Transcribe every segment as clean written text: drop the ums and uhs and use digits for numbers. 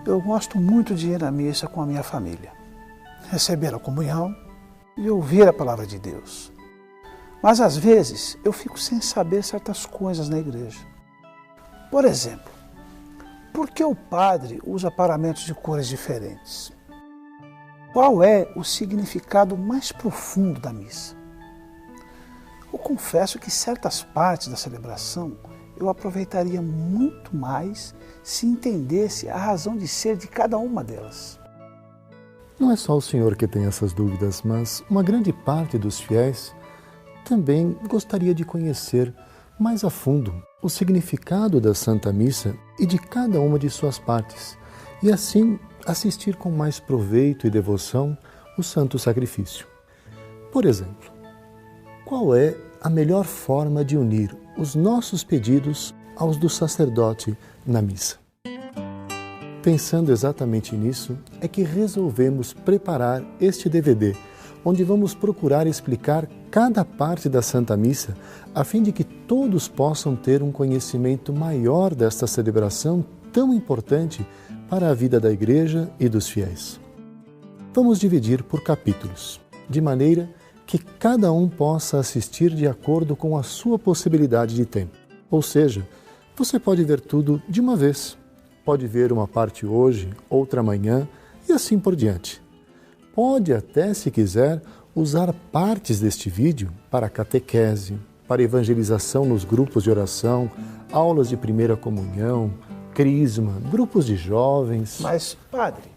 Eu gosto muito de ir à missa com a minha família, receber a comunhão e ouvir a palavra de Deus. Mas às vezes eu fico sem saber certas coisas na igreja. Por exemplo, por que o padre usa paramentos de cores diferentes? Qual é o significado mais profundo da missa? Eu confesso que certas partes da celebração eu aproveitaria muito mais se entendesse a razão de ser de cada uma delas. Não é só o senhor que tem essas dúvidas, mas uma grande parte dos fiéis também gostaria de conhecer mais a fundo o significado da Santa Missa e de cada uma de suas partes, e assim assistir com mais proveito e devoção o Santo Sacrifício. Por exemplo, qual é a melhor forma de unir os nossos pedidos aos do sacerdote na missa? Pensando exatamente nisso, é que resolvemos preparar este DVD, onde vamos procurar explicar cada parte da Santa Missa, a fim de que todos possam ter um conhecimento maior desta celebração tão importante para a vida da Igreja e dos fiéis. Vamos dividir por capítulos, de maneira que cada um possa assistir de acordo com a sua possibilidade de tempo. Ou seja, você pode ver tudo de uma vez. Pode ver uma parte hoje, outra amanhã e assim por diante. Pode até, se quiser, usar partes deste vídeo para catequese, para evangelização nos grupos de oração, aulas de primeira comunhão, crisma, grupos de jovens. Mas, padre,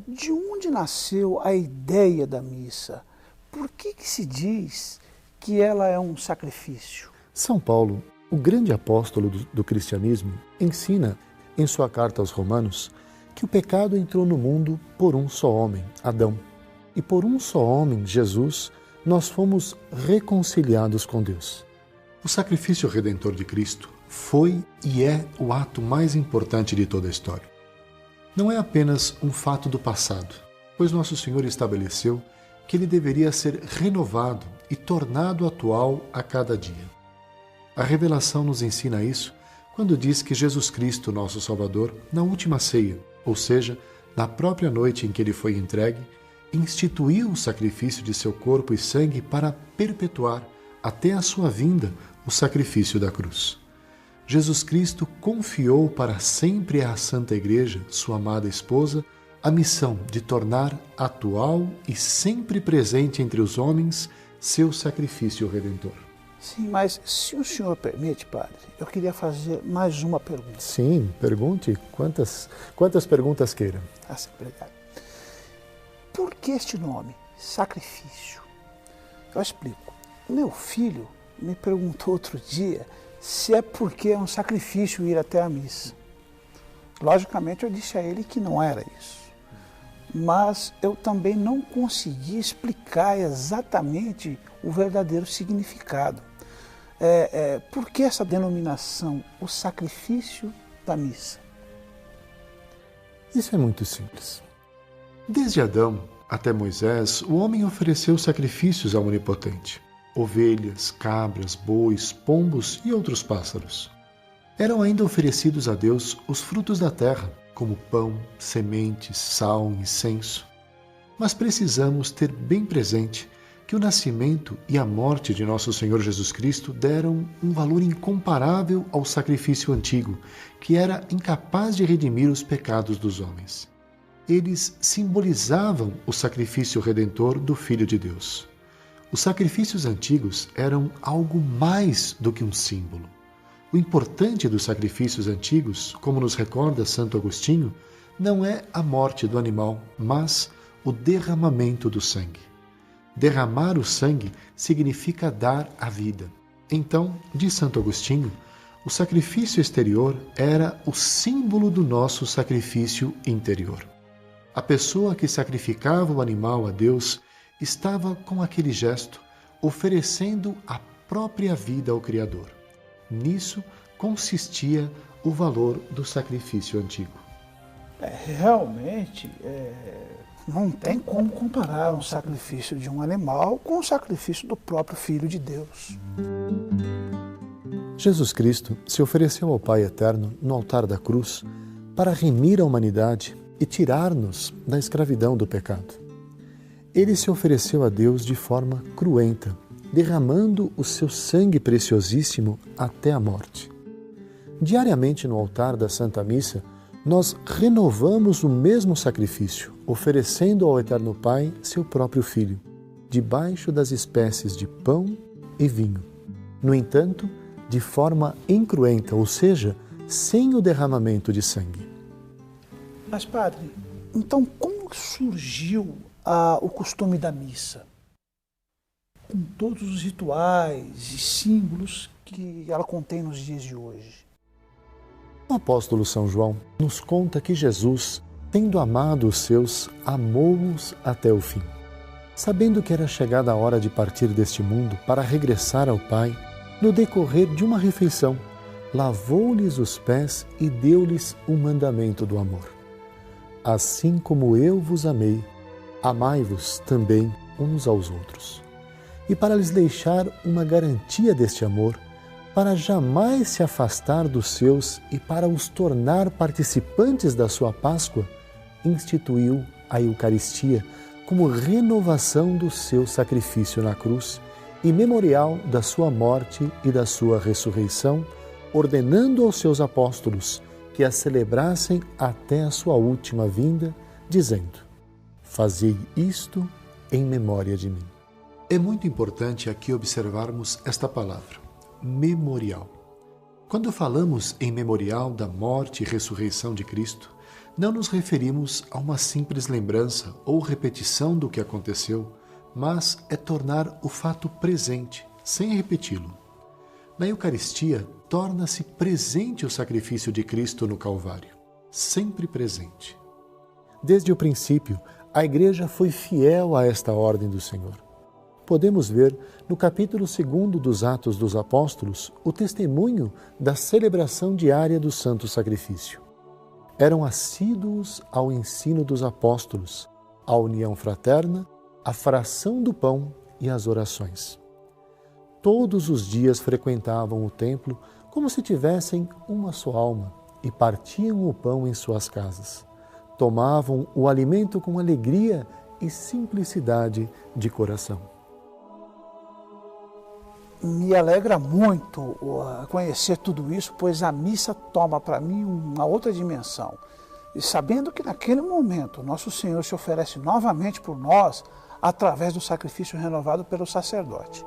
de onde nasceu a ideia da missa? Por que se diz que ela é um sacrifício? São Paulo, o grande apóstolo do cristianismo, ensina em sua carta aos Romanos que o pecado entrou no mundo por um só homem, Adão. E por um só homem, Jesus, nós fomos reconciliados com Deus. O sacrifício redentor de Cristo foi e é o ato mais importante de toda a história. Não é apenas um fato do passado, pois Nosso Senhor estabeleceu que ele deveria ser renovado e tornado atual a cada dia. A revelação nos ensina isso quando diz que Jesus Cristo, nosso Salvador, na última ceia, ou seja, na própria noite em que ele foi entregue, instituiu o sacrifício de seu corpo e sangue para perpetuar, até a sua vinda, o sacrifício da cruz. Jesus Cristo confiou para sempre à Santa Igreja, sua amada esposa, a missão de tornar atual e sempre presente entre os homens seu sacrifício redentor. Sim, mas se o senhor permite, padre, eu queria fazer mais uma pergunta. Sim, pergunte quantas perguntas queira. Sim, obrigado. Por que este nome, sacrifício? Eu explico. Meu filho me perguntou outro dia se é porque é um sacrifício ir até a missa. Logicamente eu disse a ele que não era isso. Mas eu também não consegui explicar exatamente o verdadeiro significado. Por que essa denominação, o sacrifício da missa? Isso é muito simples. Desde Adão até Moisés, o homem ofereceu sacrifícios ao Onipotente: ovelhas, cabras, bois, pombos e outros pássaros. Eram ainda oferecidos a Deus os frutos da terra, como pão, sementes, sal, incenso. Mas precisamos ter bem presente que o nascimento e a morte de nosso Senhor Jesus Cristo deram um valor incomparável ao sacrifício antigo, que era incapaz de redimir os pecados dos homens. Eles simbolizavam o sacrifício redentor do Filho de Deus. Os sacrifícios antigos eram algo mais do que um símbolo. O importante dos sacrifícios antigos, como nos recorda Santo Agostinho, não é a morte do animal, mas o derramamento do sangue. Derramar o sangue significa dar a vida. Então, diz Santo Agostinho, o sacrifício exterior era o símbolo do nosso sacrifício interior. A pessoa que sacrificava o animal a Deus estava com aquele gesto oferecendo a própria vida ao Criador. Nisso consistia o valor do sacrifício antigo. Realmente, não tem como comparar um sacrifício de um animal com o sacrifício do próprio Filho de Deus. Jesus Cristo se ofereceu ao Pai Eterno no altar da cruz para remir a humanidade e tirar-nos da escravidão do pecado. Ele se ofereceu a Deus de forma cruenta, derramando o seu sangue preciosíssimo até a morte. Diariamente no altar da Santa Missa, nós renovamos o mesmo sacrifício, oferecendo ao Eterno Pai seu próprio Filho, debaixo das espécies de pão e vinho. No entanto, de forma incruenta, ou seja, sem o derramamento de sangue. Mas, padre, então como surgiu o costume da missa? Com todos os rituais e símbolos que ela contém nos dias de hoje. O apóstolo São João nos conta que Jesus, tendo amado os seus, amou-os até o fim. Sabendo que era chegada a hora de partir deste mundo para regressar ao Pai, no decorrer de uma refeição, lavou-lhes os pés e deu-lhes o mandamento do amor. Assim como eu vos amei, amai-vos também uns aos outros. E para lhes deixar uma garantia deste amor, para jamais se afastar dos seus e para os tornar participantes da sua Páscoa, instituiu a Eucaristia como renovação do seu sacrifício na cruz e memorial da sua morte e da sua ressurreição, ordenando aos seus apóstolos que a celebrassem até a sua última vinda, dizendo: fazei isto em memória de mim. É muito importante aqui observarmos esta palavra, memorial. Quando falamos em memorial da morte e ressurreição de Cristo, não nos referimos a uma simples lembrança ou repetição do que aconteceu, mas é tornar o fato presente, sem repeti-lo. Na Eucaristia, torna-se presente o sacrifício de Cristo no Calvário, sempre presente. Desde o princípio, a Igreja foi fiel a esta ordem do Senhor. Podemos ver no capítulo 2 dos Atos dos Apóstolos o testemunho da celebração diária do Santo Sacrifício. Eram assíduos ao ensino dos apóstolos, à união fraterna, à fração do pão e às orações. Todos os dias frequentavam o templo como se tivessem uma só alma e partiam o pão em suas casas. Tomavam o alimento com alegria e simplicidade de coração. Me alegra muito conhecer tudo isso, pois a missa toma para mim uma outra dimensão. E sabendo que naquele momento Nosso Senhor se oferece novamente por nós através do sacrifício renovado pelo sacerdote.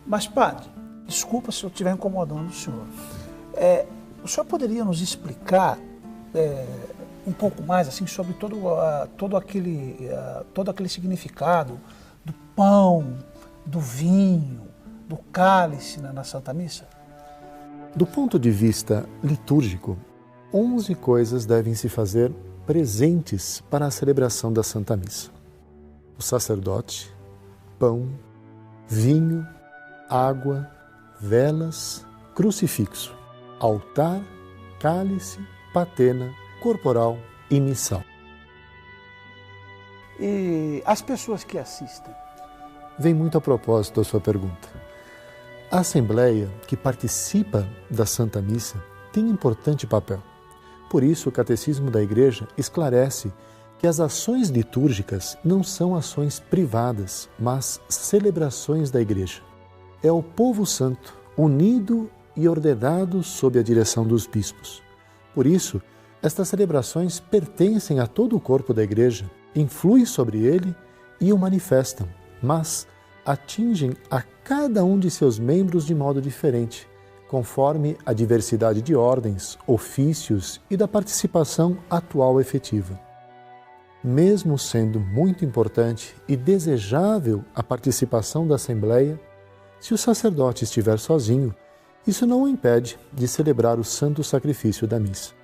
Mas, padre, desculpa se eu estiver incomodando o senhor. O senhor poderia nos explicar um pouco mais assim, sobre todo aquele significado do pão, do vinho, do cálice na Santa Missa? Do ponto de vista litúrgico, 11 coisas devem se fazer presentes para a celebração da Santa Missa: o sacerdote, pão, vinho, água, velas, crucifixo, altar, cálice, patena, corporal e missal. E as pessoas que assistem? Vem muito a propósito a sua pergunta. A Assembleia que participa da Santa Missa tem importante papel. Por isso, o Catecismo da Igreja esclarece que as ações litúrgicas não são ações privadas, mas celebrações da Igreja. É o povo santo, unido e ordenado sob a direção dos bispos. Por isso, estas celebrações pertencem a todo o corpo da Igreja, influem sobre ele e o manifestam, mas atingem a cada um de seus membros de modo diferente, conforme a diversidade de ordens, ofícios e da participação atual efetiva. Mesmo sendo muito importante e desejável a participação da Assembleia, se o sacerdote estiver sozinho, isso não o impede de celebrar o santo sacrifício da missa.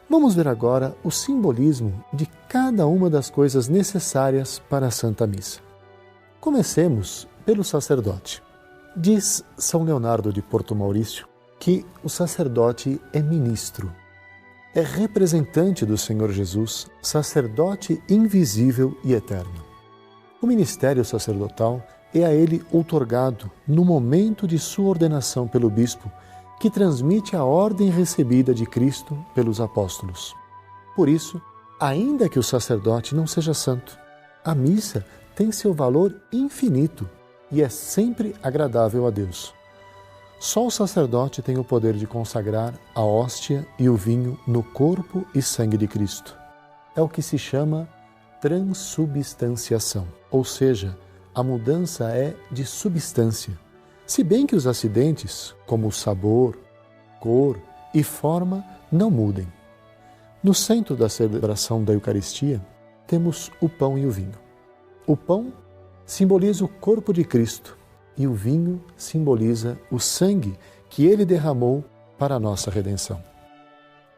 Vamos ver agora o simbolismo de cada uma das coisas necessárias para a Santa Missa. Comecemos pelo sacerdote. Diz São Leonardo de Porto Maurício que o sacerdote é ministro, é representante do Senhor Jesus, sacerdote invisível e eterno. O ministério sacerdotal é a ele outorgado no momento de sua ordenação pelo bispo, que transmite a ordem recebida de Cristo pelos apóstolos. Por isso, ainda que o sacerdote não seja santo, a missa tem seu valor infinito e é sempre agradável a Deus. Só o sacerdote tem o poder de consagrar a hóstia e o vinho no corpo e sangue de Cristo. É o que se chama transubstanciação, ou seja, a mudança é de substância. Se bem que os acidentes, como o sabor, cor e forma, não mudem. No centro da celebração da Eucaristia, temos o pão e o vinho. O pão simboliza o corpo de Cristo e o vinho simboliza o sangue que ele derramou para a nossa redenção.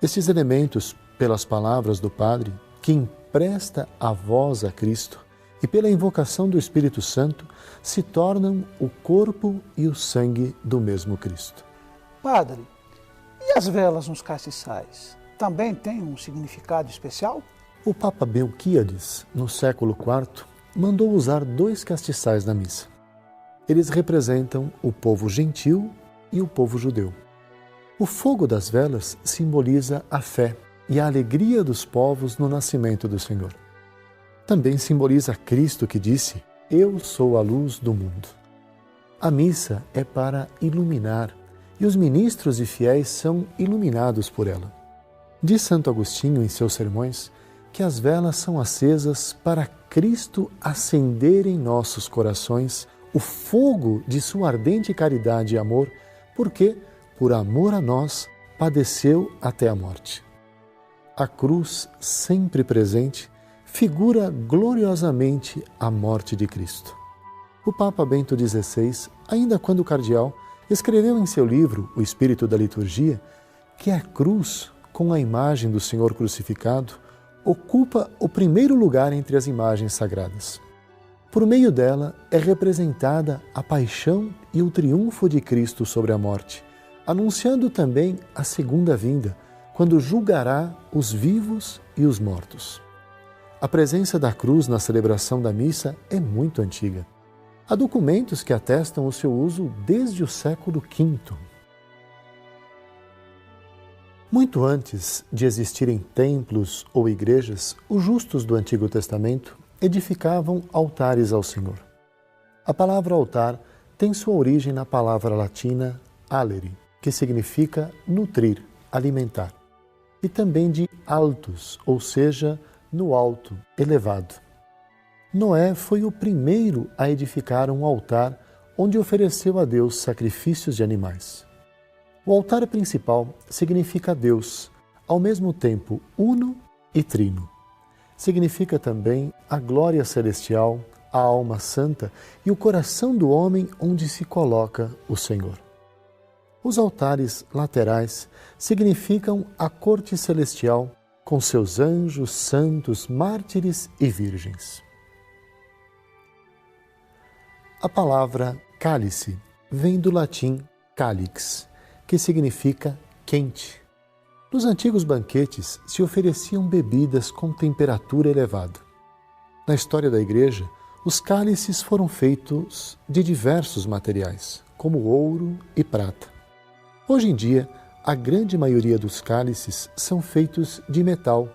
Estes elementos, pelas palavras do Padre, que empresta a voz a Cristo, e pela invocação do Espírito Santo, se tornam o corpo e o sangue do mesmo Cristo. Padre, e as velas nos castiçais? Também têm um significado especial? O Papa Melquíades, no século IV, mandou usar 2 castiçais na missa. Eles representam o povo gentil e o povo judeu. O fogo das velas simboliza a fé e a alegria dos povos no nascimento do Senhor. Também simboliza Cristo que disse: "Eu sou a luz do mundo". A missa é para iluminar e os ministros e fiéis são iluminados por ela. Diz Santo Agostinho em seus sermões que as velas são acesas para Cristo acender em nossos corações o fogo de sua ardente caridade e amor, porque, por amor a nós, padeceu até a morte. A cruz, sempre presente, figura gloriosamente a morte de Cristo. O Papa Bento XVI, ainda quando cardeal, escreveu em seu livro O Espírito da Liturgia que a cruz, com a imagem do Senhor crucificado, ocupa o primeiro lugar entre as imagens sagradas. Por meio dela é representada a paixão e o triunfo de Cristo sobre a morte, anunciando também a segunda vinda, quando julgará os vivos e os mortos. A presença da cruz na celebração da missa é muito antiga. Há documentos que atestam o seu uso desde o século V. Muito antes de existirem templos ou igrejas, os justos do Antigo Testamento edificavam altares ao Senhor. A palavra altar tem sua origem na palavra latina alere, que significa nutrir, alimentar, e também de altus, ou seja, no alto, elevado. Noé foi o primeiro a edificar um altar onde ofereceu a Deus sacrifícios de animais. O altar principal significa Deus, ao mesmo tempo uno e trino. Significa também a glória celestial, a alma santa e o coração do homem onde se coloca o Senhor. Os altares laterais significam a corte celestial, com seus anjos, santos, mártires e virgens. A palavra cálice vem do latim calix, que significa quente. Nos antigos banquetes se ofereciam bebidas com temperatura elevada. Na história da Igreja, os cálices foram feitos de diversos materiais, como ouro e prata. Hoje em dia, a grande maioria dos cálices são feitos de metal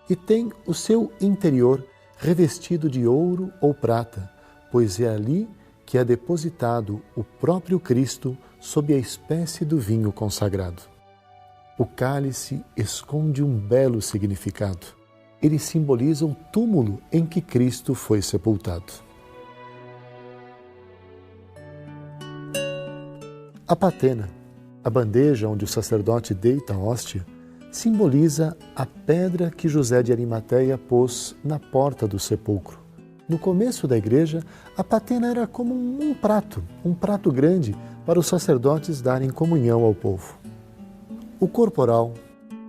e têm o seu interior revestido de ouro ou prata, pois é ali que é depositado o próprio Cristo sob a espécie do vinho consagrado. O cálice esconde um belo significado. Ele simboliza o túmulo em que Cristo foi sepultado. A patena, a bandeja onde o sacerdote deita a hóstia, simboliza a pedra que José de Arimateia pôs na porta do sepulcro. No começo da igreja, a patena era como um prato grande para os sacerdotes darem comunhão ao povo. O corporal,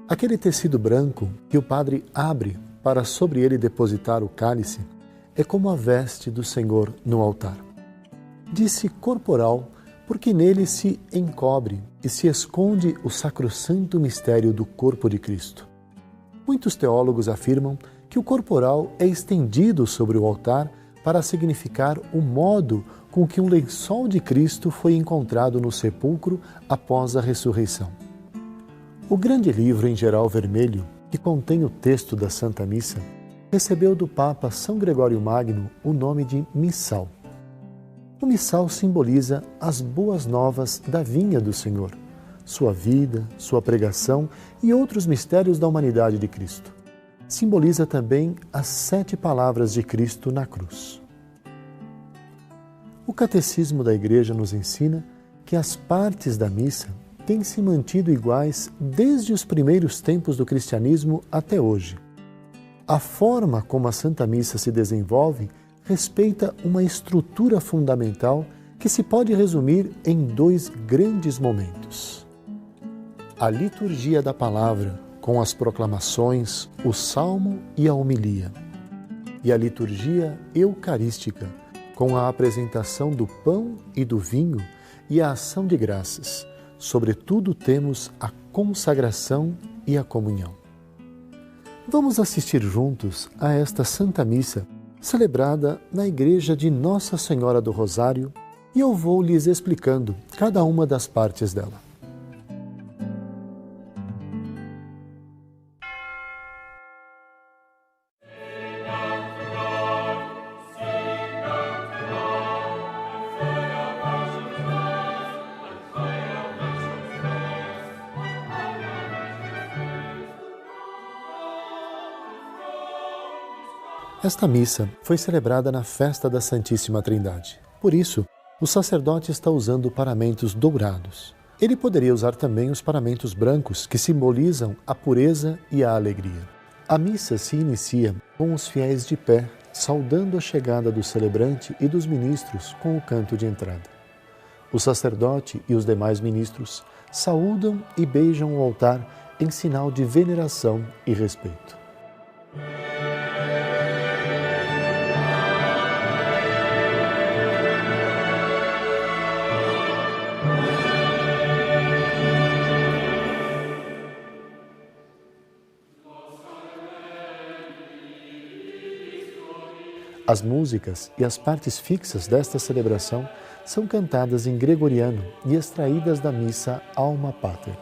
Aquele tecido branco que o padre abre para sobre ele depositar o cálice é como a veste do Senhor no altar. Disse corporal porque nele se encobre e se esconde o sacrossanto mistério do corpo de Cristo. Muitos teólogos afirmam que o corporal é estendido sobre o altar para significar o modo com que um lençol de Cristo foi encontrado no sepulcro após a ressurreição. O grande livro em geral vermelho, que contém o texto da Santa Missa, recebeu do Papa São Gregório Magno o nome de Missal. O missal simboliza as boas novas da vinha do Senhor, sua vida, sua pregação e outros mistérios da humanidade de Cristo. Simboliza também as 7 palavras de Cristo na cruz. O Catecismo da Igreja nos ensina que as partes da missa têm se mantido iguais desde os primeiros tempos do cristianismo até hoje. A forma como a Santa Missa se desenvolve respeita uma estrutura fundamental que se pode resumir em 2 grandes momentos. A liturgia da palavra, com as proclamações, o salmo e a homilia. E a liturgia eucarística, com a apresentação do pão e do vinho e a ação de graças. Sobretudo temos a consagração e a comunhão. Vamos assistir juntos a esta Santa Missa, celebrada na Igreja de Nossa Senhora do Rosário, e eu vou lhes explicando cada uma das partes dela. Esta missa foi celebrada na festa da Santíssima Trindade. Por isso, o sacerdote está usando paramentos dourados. Ele poderia usar também os paramentos brancos, que simbolizam a pureza e a alegria. A missa se inicia com os fiéis de pé, saudando a chegada do celebrante e dos ministros com o canto de entrada. O sacerdote e os demais ministros saúdam e beijam o altar em sinal de veneração e respeito. As músicas e as partes fixas desta celebração são cantadas em gregoriano e extraídas da missa Alma Pater.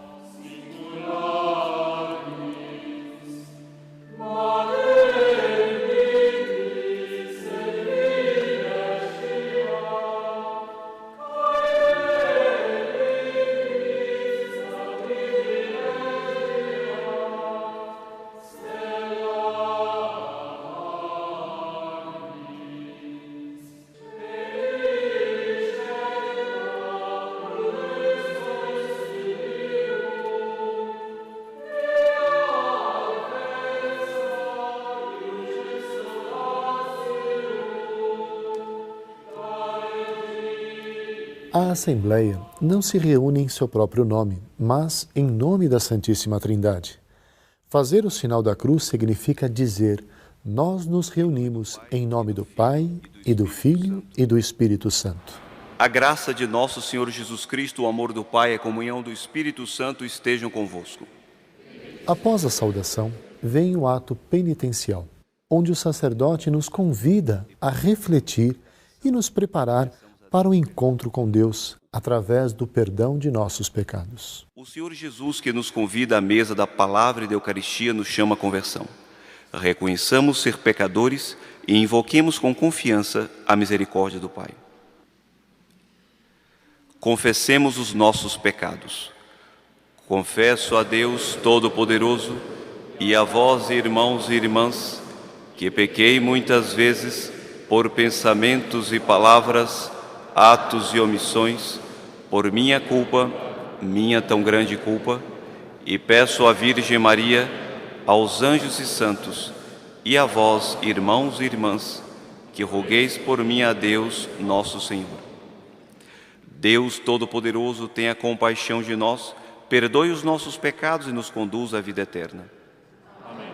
A Assembleia não se reúne em seu próprio nome, mas em nome da Santíssima Trindade. Fazer o sinal da cruz significa dizer: nós nos reunimos em nome do Pai, e do Filho e do Espírito Santo. A graça de nosso Senhor Jesus Cristo, o amor do Pai e a comunhão do Espírito Santo estejam convosco. Após a saudação, vem o ato penitencial, onde o sacerdote nos convida a refletir e nos preparar para o encontro com Deus, através do perdão de nossos pecados. O Senhor Jesus, que nos convida à mesa da palavra e da Eucaristia, nos chama à conversão. Reconheçamos ser pecadores e invoquemos com confiança a misericórdia do Pai. Confessemos os nossos pecados. Confesso a Deus Todo-Poderoso e a vós, irmãos e irmãs, que pequei muitas vezes por pensamentos e palavras, atos e omissões, por minha culpa, minha tão grande culpa, e peço à Virgem Maria, aos anjos e santos, e a vós, irmãos e irmãs, que rogueis por mim a Deus, nosso Senhor. Deus Todo-Poderoso, tenha compaixão de nós, perdoe os nossos pecados e nos conduza à vida eterna. Amém.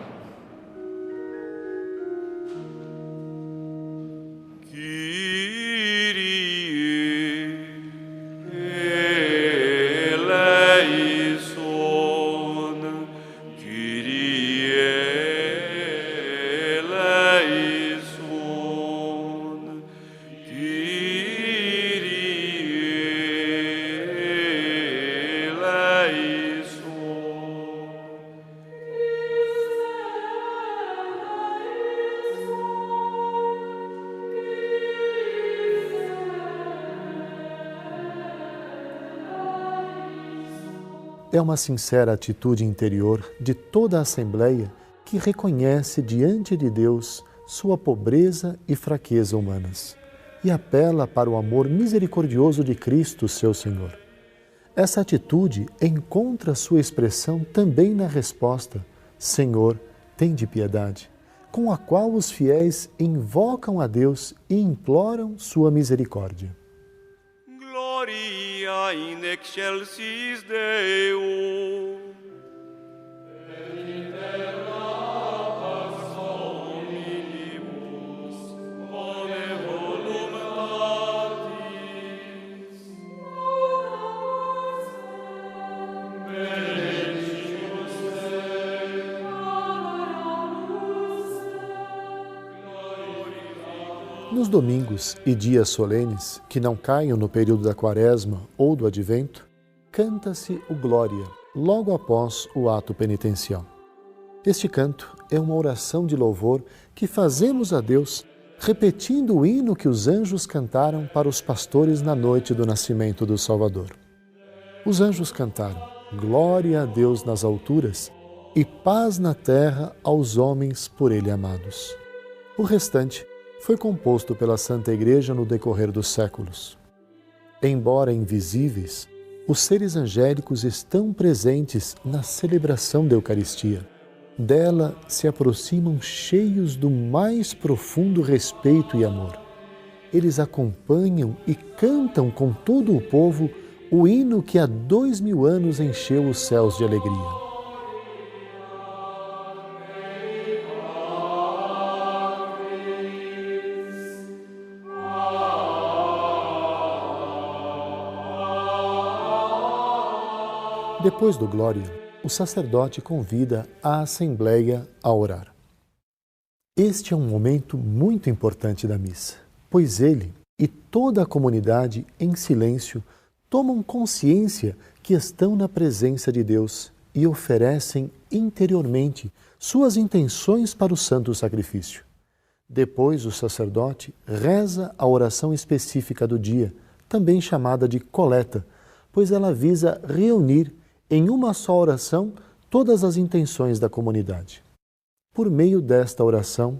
É uma sincera atitude interior de toda a Assembleia que reconhece diante de Deus sua pobreza e fraqueza humanas e apela para o amor misericordioso de Cristo, seu Senhor. Essa atitude encontra sua expressão também na resposta: Senhor, tende piedade, com a qual os fiéis invocam a Deus e imploram sua misericórdia. Gloria in excelsis Deo. Nos domingos e dias solenes, que não caiam no período da Quaresma ou do Advento, canta-se o Glória, logo após o ato penitencial. Este canto é uma oração de louvor que fazemos a Deus, repetindo o hino que os anjos cantaram para os pastores na noite do nascimento do Salvador. Os anjos cantaram: Glória a Deus nas alturas e paz na terra aos homens por Ele amados. O restante foi composto pela Santa Igreja no decorrer dos séculos. Embora invisíveis, os seres angélicos estão presentes na celebração da Eucaristia. Dela se aproximam cheios do mais profundo respeito e amor. Eles acompanham e cantam com todo o povo o hino que há 2000 anos encheu os céus de alegria. Depois do Glória, o sacerdote convida a Assembleia a orar. Este é um momento muito importante da missa, pois ele e toda a comunidade, em silêncio, tomam consciência que estão na presença de Deus e oferecem interiormente suas intenções para o santo sacrifício. Depois, o sacerdote reza a oração específica do dia, também chamada de coleta, pois ela visa reunir em uma só oração todas as intenções da comunidade. Por meio desta oração,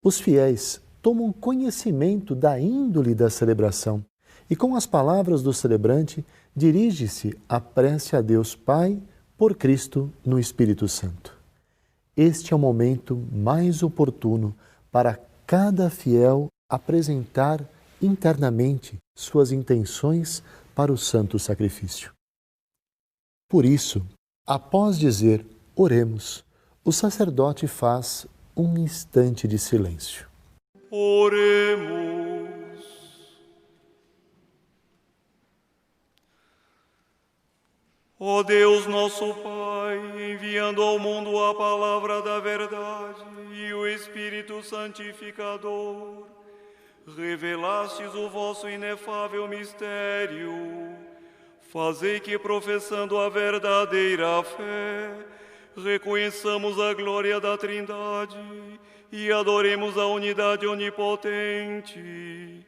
os fiéis tomam conhecimento da índole da celebração e, com as palavras do celebrante, dirige-se a prece a Deus Pai por Cristo no Espírito Santo. Este é o momento mais oportuno para cada fiel apresentar internamente suas intenções para o santo sacrifício. Por isso, após dizer oremos, o sacerdote faz um instante de silêncio. Oremos. Ó Deus nosso Pai, enviando ao mundo a palavra da verdade e o Espírito Santificador, revelastes o vosso inefável mistério. Fazei que, professando a verdadeira fé, reconheçamos a glória da Trindade e adoremos a unidade onipotente.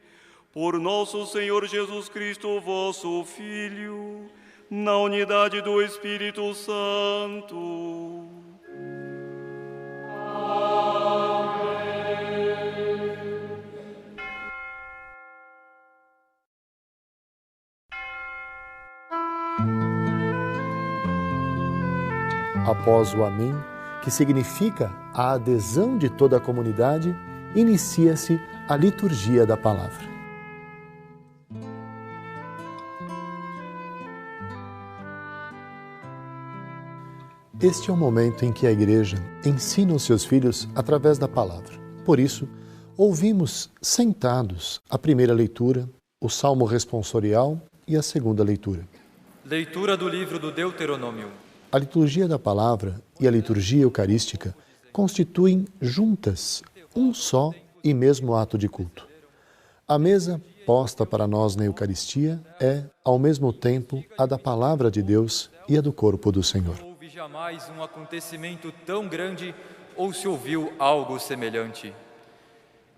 Por nosso Senhor Jesus Cristo, vosso Filho, na unidade do Espírito Santo. Após o Amém, que significa a adesão de toda a comunidade, inicia-se a liturgia da palavra. este é o momento em que a Igreja ensina os seus filhos através da palavra. Por isso, ouvimos sentados a primeira leitura, o Salmo responsorial e a segunda leitura. Leitura do livro do Deuteronômio. A liturgia da palavra e a liturgia eucarística constituem juntas um só e mesmo ato de culto. A mesa posta para nós na Eucaristia é, ao mesmo tempo, a da palavra de Deus e a do corpo do Senhor. Não houve jamais um acontecimento tão grande ou se ouviu algo semelhante.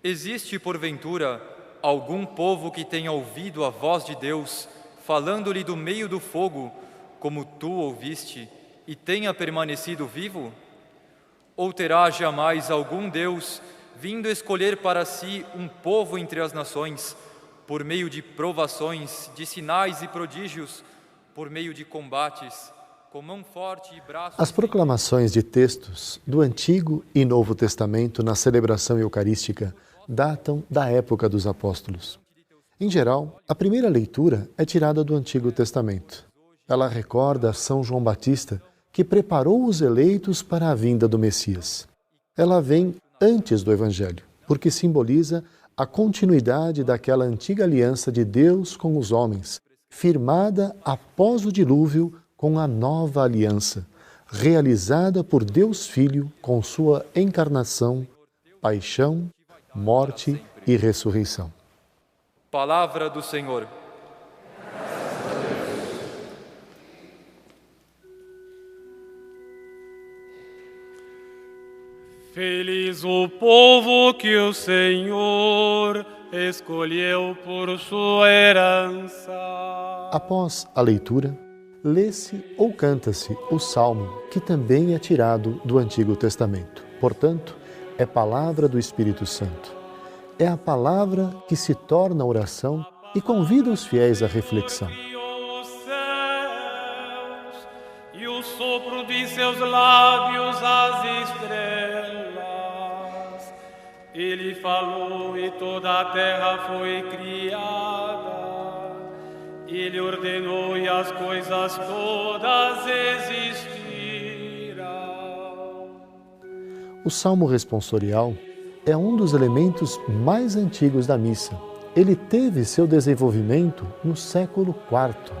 Existe, porventura, algum povo que tenha ouvido a voz de Deus, falando-lhe do meio do fogo, como tu ouviste, e tenha permanecido vivo? Ou terá jamais algum Deus vindo escolher para si um povo entre as nações, por meio de provações, de sinais e prodígios, por meio de combates, com mão forte e braços... As proclamações de textos do Antigo e Novo Testamento na celebração eucarística datam da época dos apóstolos. Em geral, a primeira leitura é tirada do Antigo Testamento. Ela recorda São João Batista, que preparou os eleitos para a vinda do Messias. Ela vem antes do Evangelho, porque simboliza a continuidade daquela antiga aliança de Deus com os homens, firmada após o dilúvio com a nova aliança, realizada por Deus Filho com sua encarnação, paixão, morte e ressurreição. Palavra do Senhor. Feliz o povo que o Senhor escolheu por sua herança. Após a leitura, lê-se ou canta-se o Salmo, que também é tirado do Antigo Testamento. Portanto, é palavra do Espírito Santo. É a palavra que se torna oração e convida os fiéis à reflexão. E o sopro de seus lábios as estrelas. Ele falou e toda a terra foi criada. Ele ordenou e as coisas todas existiram. O Salmo responsorial é um dos elementos mais antigos da missa. Ele teve seu desenvolvimento no século IV.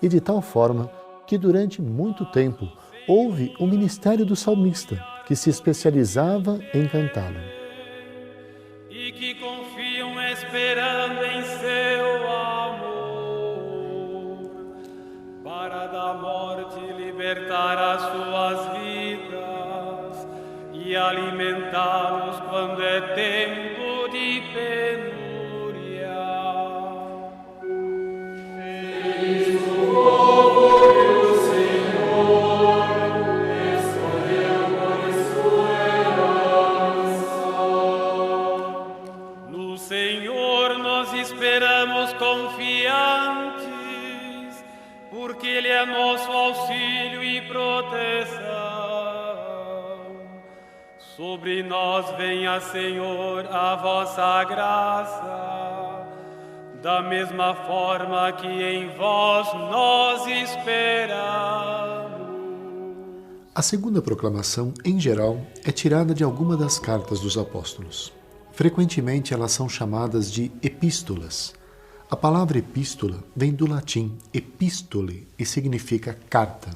E de tal forma que durante muito tempo houve o ministério do salmista, que se especializava em cantá-lo. E que confiam esperando em seu amor, para da morte libertar as suas vidas e alimentá-los quando é tempo de penúria. Feliz o povo que o Senhor escolheu por sua herança. No Senhor nós esperamos confiantes, porque Ele é nosso auxílio e proteção. Sobre nós venha, Senhor, a vossa graça, da mesma forma que em vós nós esperamos. A segunda proclamação, em geral, é tirada de alguma das cartas dos apóstolos. Frequentemente elas são chamadas de epístolas. A palavra epístola vem do latim epistole e significa carta.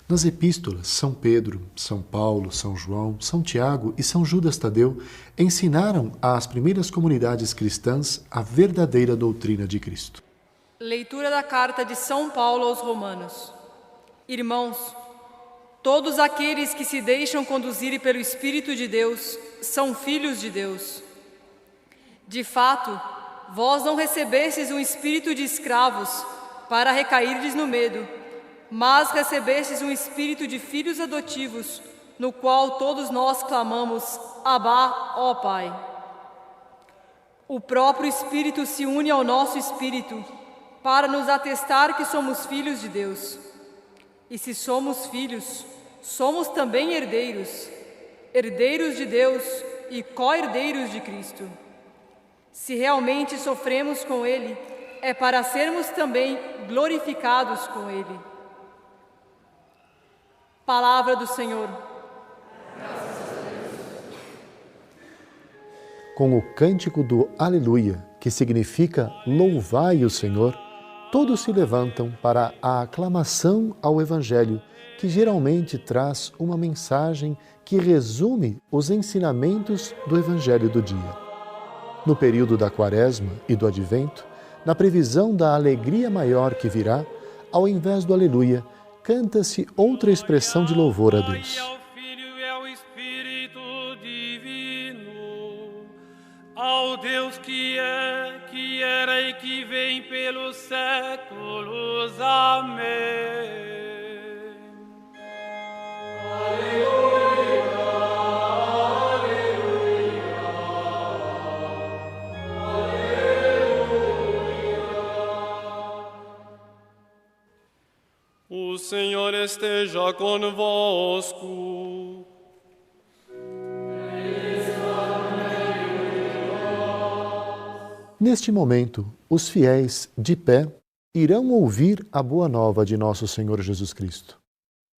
Nas epístolas, São Pedro, São Paulo, São João, São Tiago e São Judas Tadeu ensinaram às primeiras comunidades cristãs a verdadeira doutrina de Cristo. Leitura da carta de São Paulo aos Romanos. Irmãos, todos aqueles que se deixam conduzir pelo Espírito de Deus são filhos de Deus. De fato, vós não recebestes um espírito de escravos para recairdes no medo, mas recebestes um espírito de filhos adotivos, no qual todos nós clamamos, Abá, ó Pai. O próprio Espírito se une ao nosso espírito para nos atestar que somos filhos de Deus. E se somos filhos, somos também herdeiros, herdeiros de Deus e co-herdeiros de Cristo. Se realmente sofremos com Ele, é para sermos também glorificados com Ele. Palavra do Senhor. Com o cântico do Aleluia, que significa louvai o Senhor, todos se levantam para a aclamação ao Evangelho, que geralmente traz uma mensagem que resume os ensinamentos do Evangelho do dia. No período da Quaresma e do Advento, na previsão da alegria maior que virá, ao invés do Aleluia, canta-se outra expressão de louvor a Deus. Ao Deus que é, que era e que vem pelos séculos. Amém. Aleluia, aleluia, aleluia. O Senhor esteja convosco. Neste momento, os fiéis, de pé, irão ouvir a boa nova de nosso Senhor Jesus Cristo.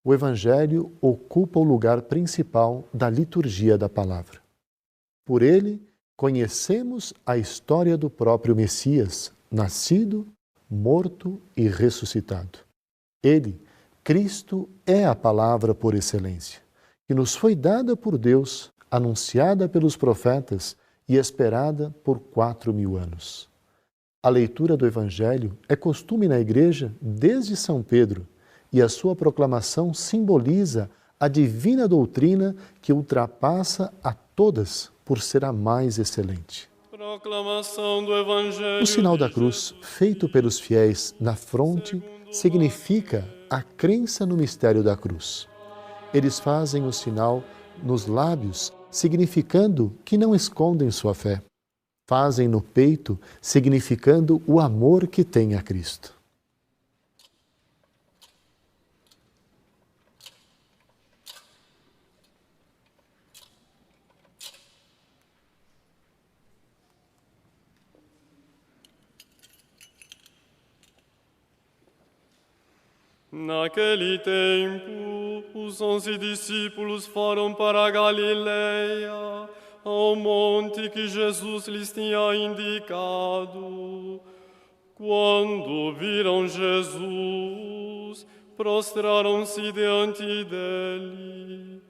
O Evangelho ocupa o lugar principal da liturgia da palavra. Por ele, conhecemos a história do próprio Messias, nascido, morto e ressuscitado. Ele, Cristo, é a palavra por excelência, que nos foi dada por Deus, anunciada pelos profetas e esperada por 4.000 anos. A leitura do Evangelho é costume na Igreja desde São Pedro, e a sua proclamação simboliza a divina doutrina que ultrapassa a todas por ser a mais excelente. Proclamação do Evangelho. O sinal da cruz, feito pelos fiéis na fronte, significa a crença no mistério da cruz. Eles fazem o sinal nos lábios, significando que não escondem sua fé. Fazem no peito, significando o amor que têm a Cristo. Naquele tempo, os 11 discípulos foram para a Galileia, ao monte que Jesus lhes tinha indicado. Quando viram Jesus, prostraram-se diante dele.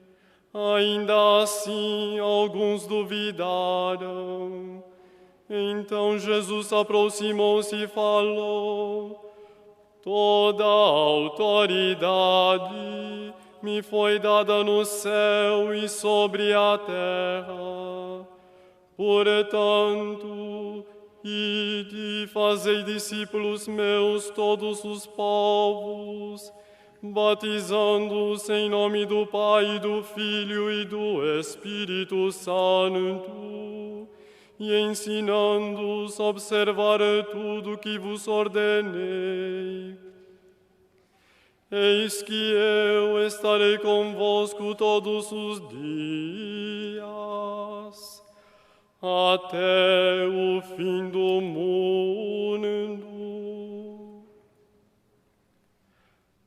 Ainda assim, alguns duvidaram. Então Jesus aproximou-se e falou: Toda a autoridade me foi dada no céu e sobre a terra. Portanto, ide e fazei discípulos meus todos os povos, batizando-os em nome do Pai, do Filho e do Espírito Santo, e ensinando-os a observar tudo o que vos ordenei. Eis que eu estarei convosco todos os dias, até o fim do mundo.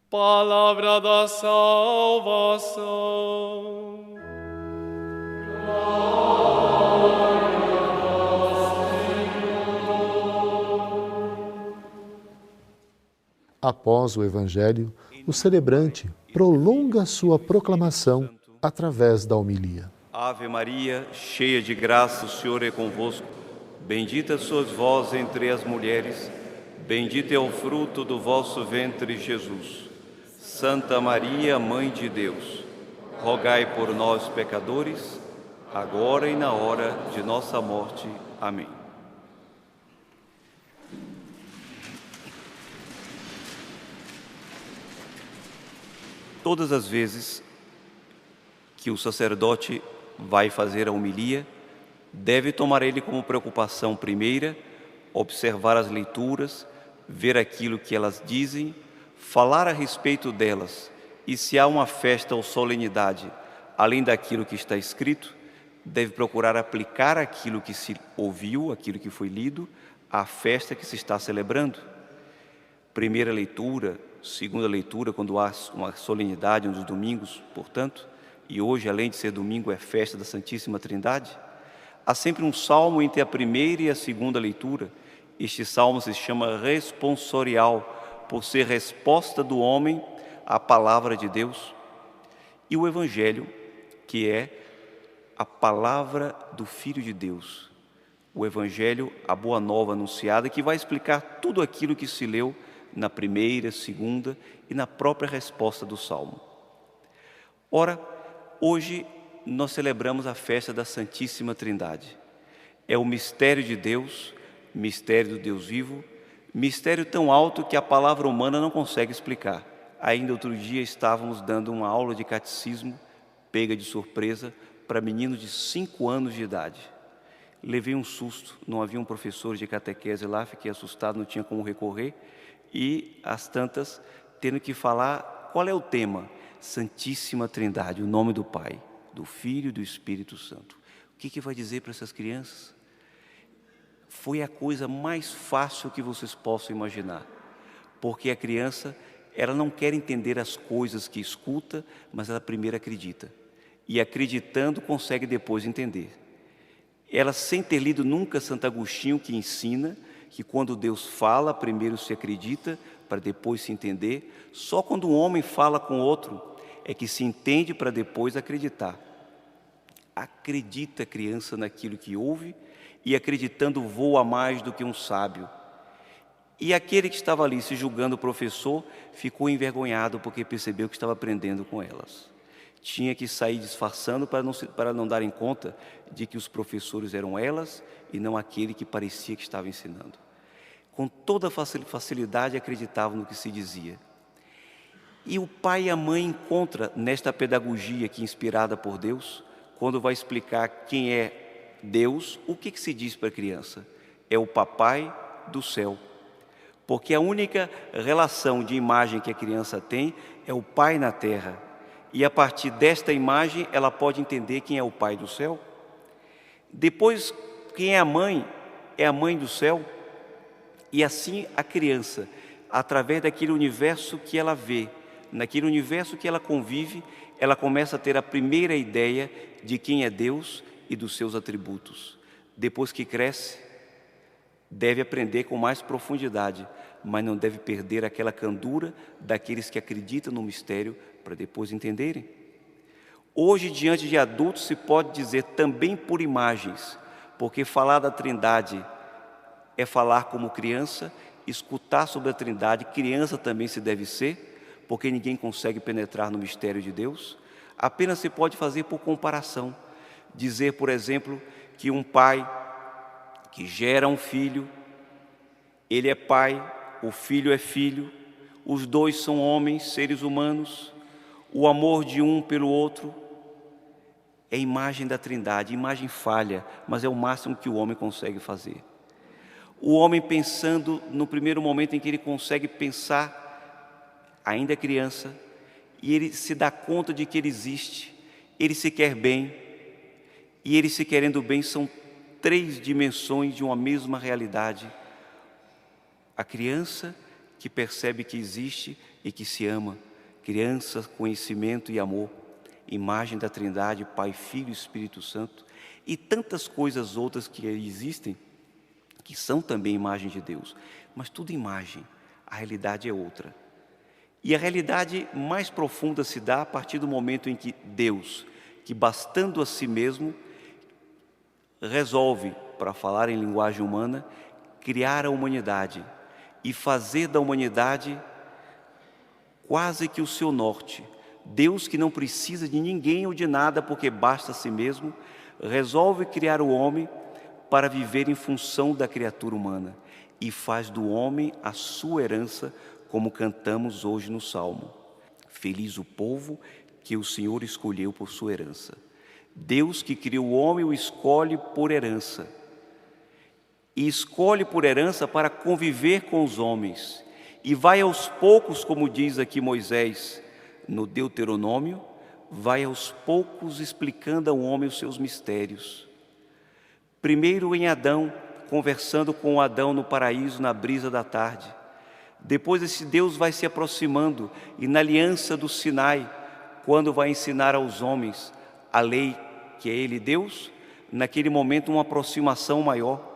Palavra da salvação. Após o Evangelho, o celebrante prolonga sua proclamação através da homilia. Ave Maria, cheia de graça, o Senhor é convosco. Bendita sois vós entre as mulheres, bendito é o fruto do vosso ventre, Jesus. Santa Maria, Mãe de Deus, rogai por nós, pecadores, agora e na hora de nossa morte. Amém. Todas as vezes que o sacerdote vai fazer a homilia, deve tomar ele como preocupação primeira, observar as leituras, ver aquilo que elas dizem, falar a respeito delas, e se há uma festa ou solenidade, além daquilo que está escrito, deve procurar aplicar aquilo que se ouviu, aquilo que foi lido, à festa que se está celebrando. primeira leitura, segunda leitura, quando há uma solenidade, nos domingos, portanto, e hoje, além de ser domingo, é festa da Santíssima Trindade, há sempre um salmo entre a primeira e a segunda leitura. Este salmo se chama responsorial, por ser resposta do homem à palavra de Deus. E o Evangelho, que é a palavra do Filho de Deus. O Evangelho, a boa nova anunciada, que vai explicar tudo aquilo que se leu na primeira, segunda e na própria resposta do Salmo. Ora, hoje nós celebramos a festa da Santíssima Trindade. É o mistério de Deus, mistério do Deus vivo, mistério tão alto que a palavra humana não consegue explicar. Ainda outro dia estávamos dando uma aula de catecismo, pega de surpresa, para meninos de 5 anos de idade. Levei um susto, não havia um professor de catequese lá, fiquei assustado, não tinha como recorrer, e as tantas tendo que falar qual é o tema. Santíssima Trindade, o nome do Pai, do Filho e do Espírito Santo. O que vai dizer para essas crianças? Foi a coisa mais fácil que vocês possam imaginar, porque a criança, ela não quer entender as coisas que escuta, mas ela primeiro acredita. E acreditando consegue depois entender. Ela, sem ter lido nunca Santo Agostinho, que ensina que quando Deus fala, primeiro se acredita, para depois se entender. Só quando um homem fala com outro, é que se entende para depois acreditar. Acredita a criança naquilo que ouve, e acreditando voa mais do que um sábio. E aquele que estava ali se julgando o professor, ficou envergonhado porque percebeu que estava aprendendo com elas. Tinha que sair disfarçando para não darem conta de que os professores eram elas e não aquele que parecia que estava ensinando. Com toda facilidade acreditavam no que se dizia. E o pai e a mãe encontram nesta pedagogia que, inspirada por Deus, quando vai explicar quem é Deus, o que se diz para a criança? É o papai do céu. Porque a única relação de imagem que a criança tem é o pai na terra. E a partir desta imagem, ela pode entender quem é o Pai do céu. Depois, quem é a mãe do céu. E assim a criança, através daquele universo que ela vê, naquele universo que ela convive, ela começa a ter a primeira ideia de quem é Deus e dos seus atributos. Depois que cresce, deve aprender com mais profundidade, mas não deve perder aquela candura daqueles que acreditam no mistério para depois entenderem. Hoje, diante de adultos, se pode dizer também por imagens, porque falar da Trindade é falar como criança, escutar sobre a Trindade, criança também se deve ser, porque ninguém consegue penetrar no mistério de Deus. Apenas se pode fazer por comparação. Dizer, por exemplo, que um pai que gera um filho, ele é pai, o filho é filho, os dois são homens, seres humanos, o amor de um pelo outro é imagem da Trindade, imagem falha, mas é o máximo que o homem consegue fazer. O homem pensando no primeiro momento em que ele consegue pensar, ainda é criança, e ele se dá conta de que ele existe, ele se quer bem, e ele se querendo bem são 3 dimensões de uma mesma realidade. A criança que percebe que existe e que se ama, criança, conhecimento e amor, imagem da Trindade, Pai, Filho e Espírito Santo, e tantas coisas outras que existem, que são também imagem de Deus, mas tudo imagem, a realidade é outra. E a realidade mais profunda se dá a partir do momento em que Deus, que bastando a si mesmo, resolve, para falar em linguagem humana, criar a humanidade e fazer da humanidade quase que o seu norte. Deus, que não precisa de ninguém ou de nada, porque basta a si mesmo, resolve criar o homem para viver em função da criatura humana e faz do homem a sua herança, como cantamos hoje no Salmo. Feliz o povo que o Senhor escolheu por sua herança. Deus que criou o homem o escolhe por herança. E escolhe por herança para conviver com os homens. E vai aos poucos, como diz aqui Moisés no Deuteronômio, vai aos poucos explicando ao homem os seus mistérios. Primeiro em Adão, conversando com Adão no paraíso na brisa da tarde. Depois esse Deus vai se aproximando e na aliança do Sinai, quando vai ensinar aos homens a lei que é Ele Deus, naquele momento uma aproximação maior.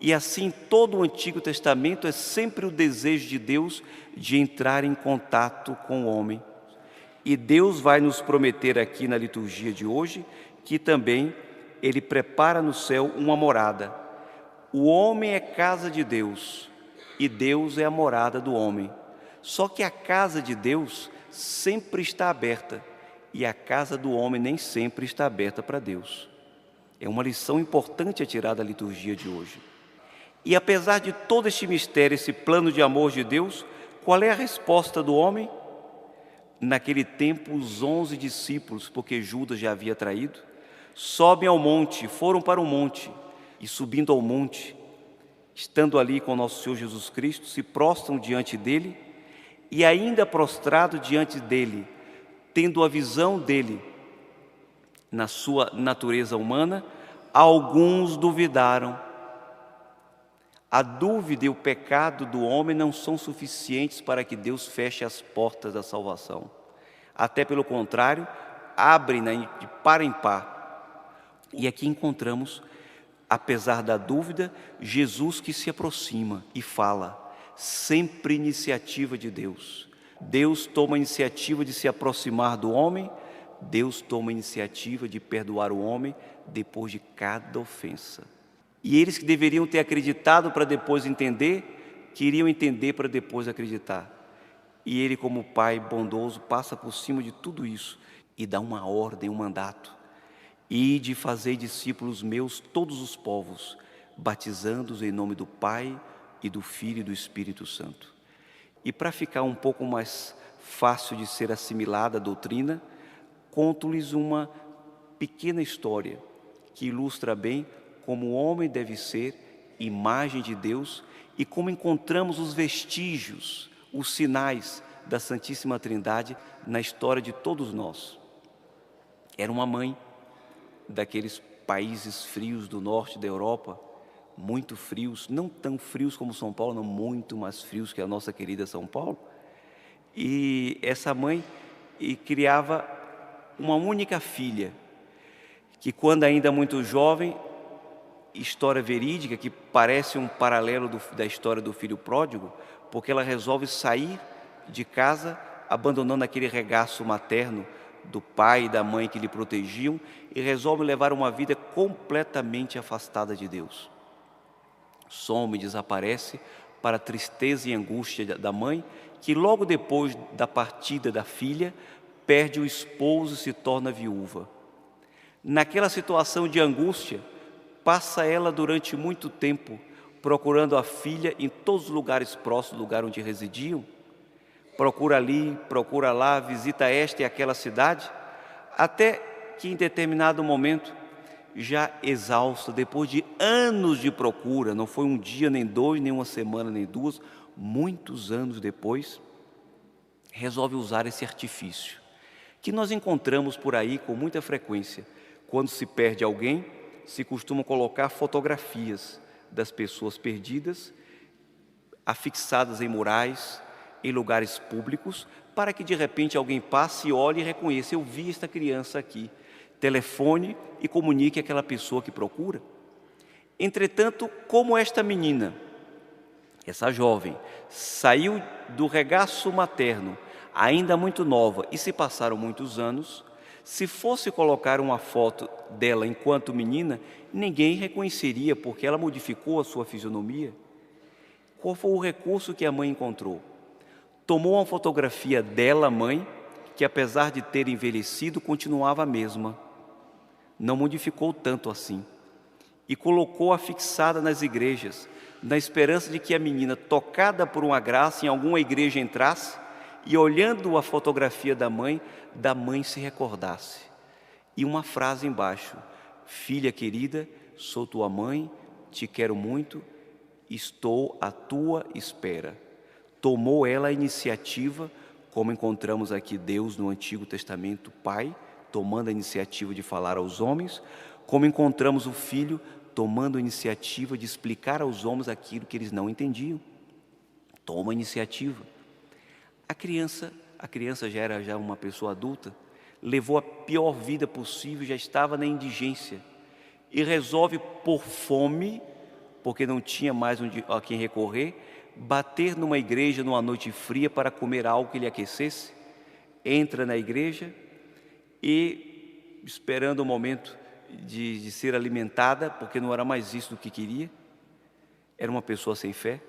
E assim todo o Antigo Testamento é sempre o desejo de Deus de entrar em contato com o homem. E Deus vai nos prometer aqui na liturgia de hoje que também Ele prepara no céu uma morada. O homem é casa de Deus e Deus é a morada do homem. Só que a casa de Deus sempre está aberta e a casa do homem nem sempre está aberta para Deus. É uma lição importante a tirar da liturgia de hoje. E apesar de todo este mistério, esse plano de amor de Deus, qual é a resposta do homem? Naquele tempo, os 11 discípulos, porque Judas já havia traído, sobem ao monte, foram para o monte, e subindo ao monte, estando ali com nosso Senhor Jesus Cristo, se prostram diante dele, e ainda prostrado diante dele, tendo a visão dele na sua natureza humana, alguns duvidaram. A dúvida e o pecado do homem não são suficientes para que Deus feche as portas da salvação. Até pelo contrário, abrem-na de par em par. E aqui encontramos, apesar da dúvida, Jesus que se aproxima e fala, sempre iniciativa de Deus. Deus toma a iniciativa de se aproximar do homem, Deus toma a iniciativa de perdoar o homem depois de cada ofensa. E eles que deveriam ter acreditado para depois entender, queriam entender para depois acreditar. E Ele, como Pai bondoso, passa por cima de tudo isso e dá uma ordem, um mandato. Ide fazer discípulos meus todos os povos, batizando-os em nome do Pai e do Filho e do Espírito Santo. E para ficar um pouco mais fácil de ser assimilada a doutrina, conto-lhes uma pequena história que ilustra bem como o homem deve ser imagem de Deus e como encontramos os vestígios, os sinais da Santíssima Trindade na história de todos nós. Era uma mãe daqueles países frios do norte da Europa, muito frios, não tão frios como São Paulo, não, muito mais frios que a nossa querida São Paulo. E essa mãe criava uma única filha, que quando ainda muito jovem, história verídica que parece um paralelo da história do filho pródigo, porque ela resolve sair de casa, abandonando aquele regaço materno do pai e da mãe que lhe protegiam, e resolve levar uma vida completamente afastada de Deus. Some, desaparece, para a tristeza e angústia da mãe, que logo depois da partida da filha, perde o esposo e se torna viúva. Naquela situação de angústia, passa ela durante muito tempo procurando a filha em todos os lugares próximos do lugar onde residiam. Procura ali, procura lá, visita esta e aquela cidade, até que em determinado momento, já exausta, depois de anos de procura, não foi um dia, nem dois, nem uma semana, nem duas, muitos anos depois, resolve usar esse artifício, que nós encontramos por aí com muita frequência. Quando se perde alguém, se costuma colocar fotografias das pessoas perdidas, afixadas em murais, em lugares públicos, para que de repente alguém passe e olhe e reconheça: eu vi esta criança aqui. Telefone e comunique àquela pessoa que procura. Entretanto, como esta menina, essa jovem, saiu do regaço materno, ainda muito nova, e se passaram muitos anos, se fosse colocar uma foto dela enquanto menina, ninguém reconheceria, porque ela modificou a sua fisionomia. Qual foi o recurso que a mãe encontrou? Tomou uma fotografia dela, mãe, que apesar de ter envelhecido, continuava a mesma. Não modificou tanto assim. E colocou-a fixada nas igrejas, na esperança de que a menina, tocada por uma graça, em alguma igreja entrasse e, olhando a fotografia da mãe se recordasse. E uma frase embaixo: filha querida, sou tua mãe, te quero muito, estou à tua espera. Tomou ela a iniciativa, como encontramos aqui Deus no Antigo Testamento, Pai, tomando a iniciativa de falar aos homens, como encontramos o Filho tomando a iniciativa de explicar aos homens aquilo que eles não entendiam. toma a iniciativa. A criança já era uma pessoa adulta, levou a pior vida possível, já estava na indigência e resolve, por fome, porque não tinha mais a quem recorrer, bater numa igreja numa noite fria para comer algo que lhe aquecesse. Entra na igreja e, esperando o momento de ser alimentada, porque não era mais isso do que queria, era uma pessoa sem fé,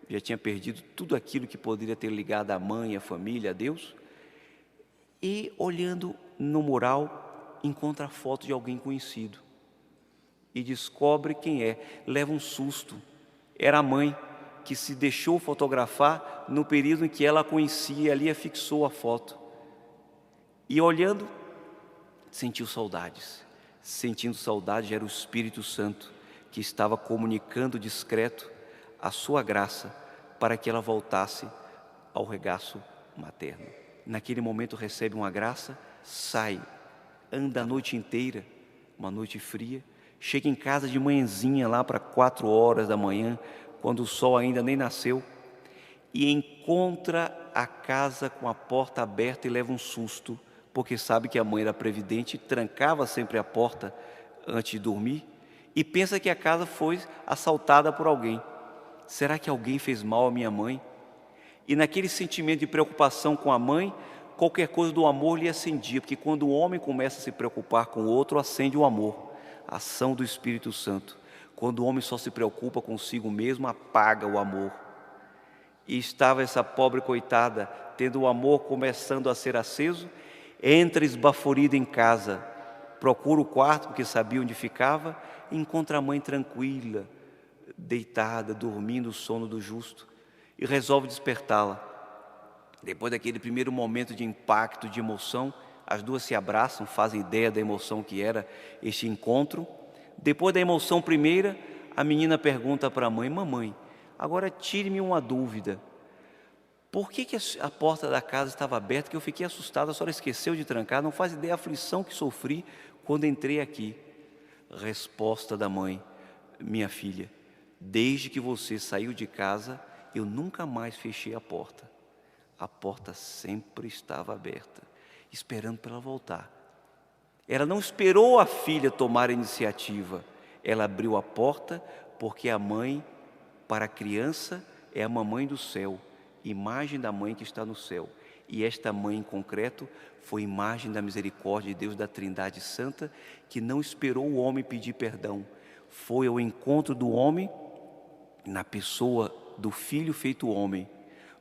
já tinha perdido tudo aquilo que poderia ter ligado a mãe, a família, a Deus, e olhando no mural, encontra a foto de alguém conhecido e descobre quem é. Leva um susto, era a mãe que se deixou fotografar no período em que ela a conhecia, e ali afixou a foto. E olhando, sentiu saudades. Sentindo saudades, era o Espírito Santo que estava comunicando discreto a sua graça para que ela voltasse ao regaço materno. Naquele momento recebe uma graça, sai, anda a noite inteira, uma noite fria, chega em casa de manhãzinha lá para 4 horas da manhã, quando o sol ainda nem nasceu, e encontra a casa com a porta aberta e leva um susto, porque sabe que a mãe era previdente, trancava sempre a porta antes de dormir, e pensa que a casa foi assaltada por alguém. Será que alguém fez mal à minha mãe? E naquele sentimento de preocupação com a mãe, qualquer coisa do amor lhe acendia, porque quando o homem começa a se preocupar com o outro, acende o amor, a ação do Espírito Santo. Quando o homem só se preocupa consigo mesmo, apaga o amor. E estava essa pobre coitada, tendo o amor começando a ser aceso, entra esbaforida em casa, procura o quarto, porque sabia onde ficava, e encontra a mãe tranquila, deitada, dormindo o sono do justo, e resolve despertá-la. Depois daquele primeiro momento de impacto, de emoção, as duas se abraçam, fazem ideia da emoção que era este encontro. Depois da emoção primeira, a menina pergunta para a mãe: mamãe, agora tire-me uma dúvida. Por que a porta da casa estava aberta, que eu fiquei assustado, a senhora esqueceu de trancar, não faz ideia da aflição que sofri quando entrei aqui. Resposta da mãe: minha filha, desde que você saiu de casa, eu nunca mais fechei a porta. A porta sempre estava aberta, esperando para ela voltar. Ela não esperou a filha tomar a iniciativa, ela abriu a porta, porque a mãe, para a criança, é a mamãe do céu, imagem da mãe que está no céu. E esta mãe em concreto foi imagem da misericórdia de Deus, da Trindade Santa, que não esperou o homem pedir perdão, foi ao encontro do homem na pessoa do Filho feito homem,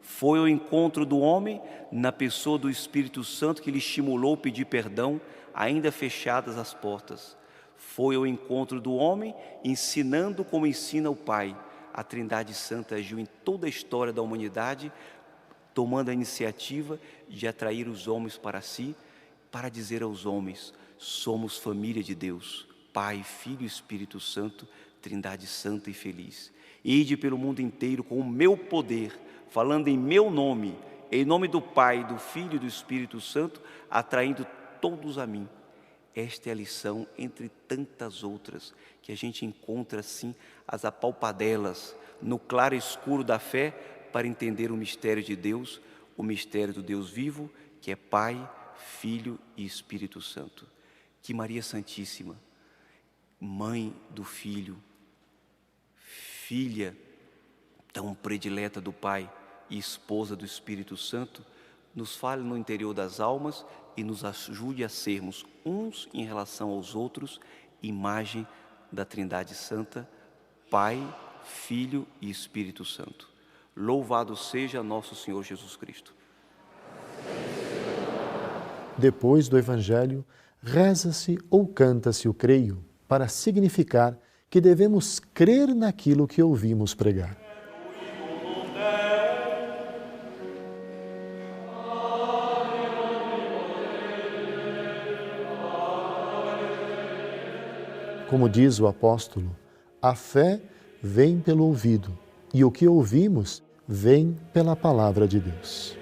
foi ao encontro do homem na pessoa do Espírito Santo, que lhe estimulou a pedir perdão, ainda fechadas as portas. Foi ao encontro do homem, ensinando como ensina o Pai. A Trindade Santa agiu em toda a história da humanidade, tomando a iniciativa de atrair os homens para si, para dizer aos homens: somos família de Deus, Pai, Filho e Espírito Santo, Trindade Santa e feliz. Ide pelo mundo inteiro com o meu poder, falando em meu nome, em nome do Pai, do Filho e do Espírito Santo, atraindo todos a mim. Esta é a lição, entre tantas outras, que a gente encontra assim, as apalpadelas, no claro escuro da fé, para entender o mistério de Deus, o mistério do Deus vivo, que é Pai, Filho e Espírito Santo. Que Maria Santíssima, Mãe do Filho, Filha tão predileta do Pai e esposa do Espírito Santo, nos fale no interior das almas e nos ajude a sermos uns em relação aos outros, imagem da Trindade Santa, Pai, Filho e Espírito Santo. Louvado seja nosso Senhor Jesus Cristo. Depois do Evangelho, reza-se ou canta-se o creio, para significar que devemos crer naquilo que ouvimos pregar. Como diz o apóstolo, a fé vem pelo ouvido, e o que ouvimos vem pela palavra de Deus.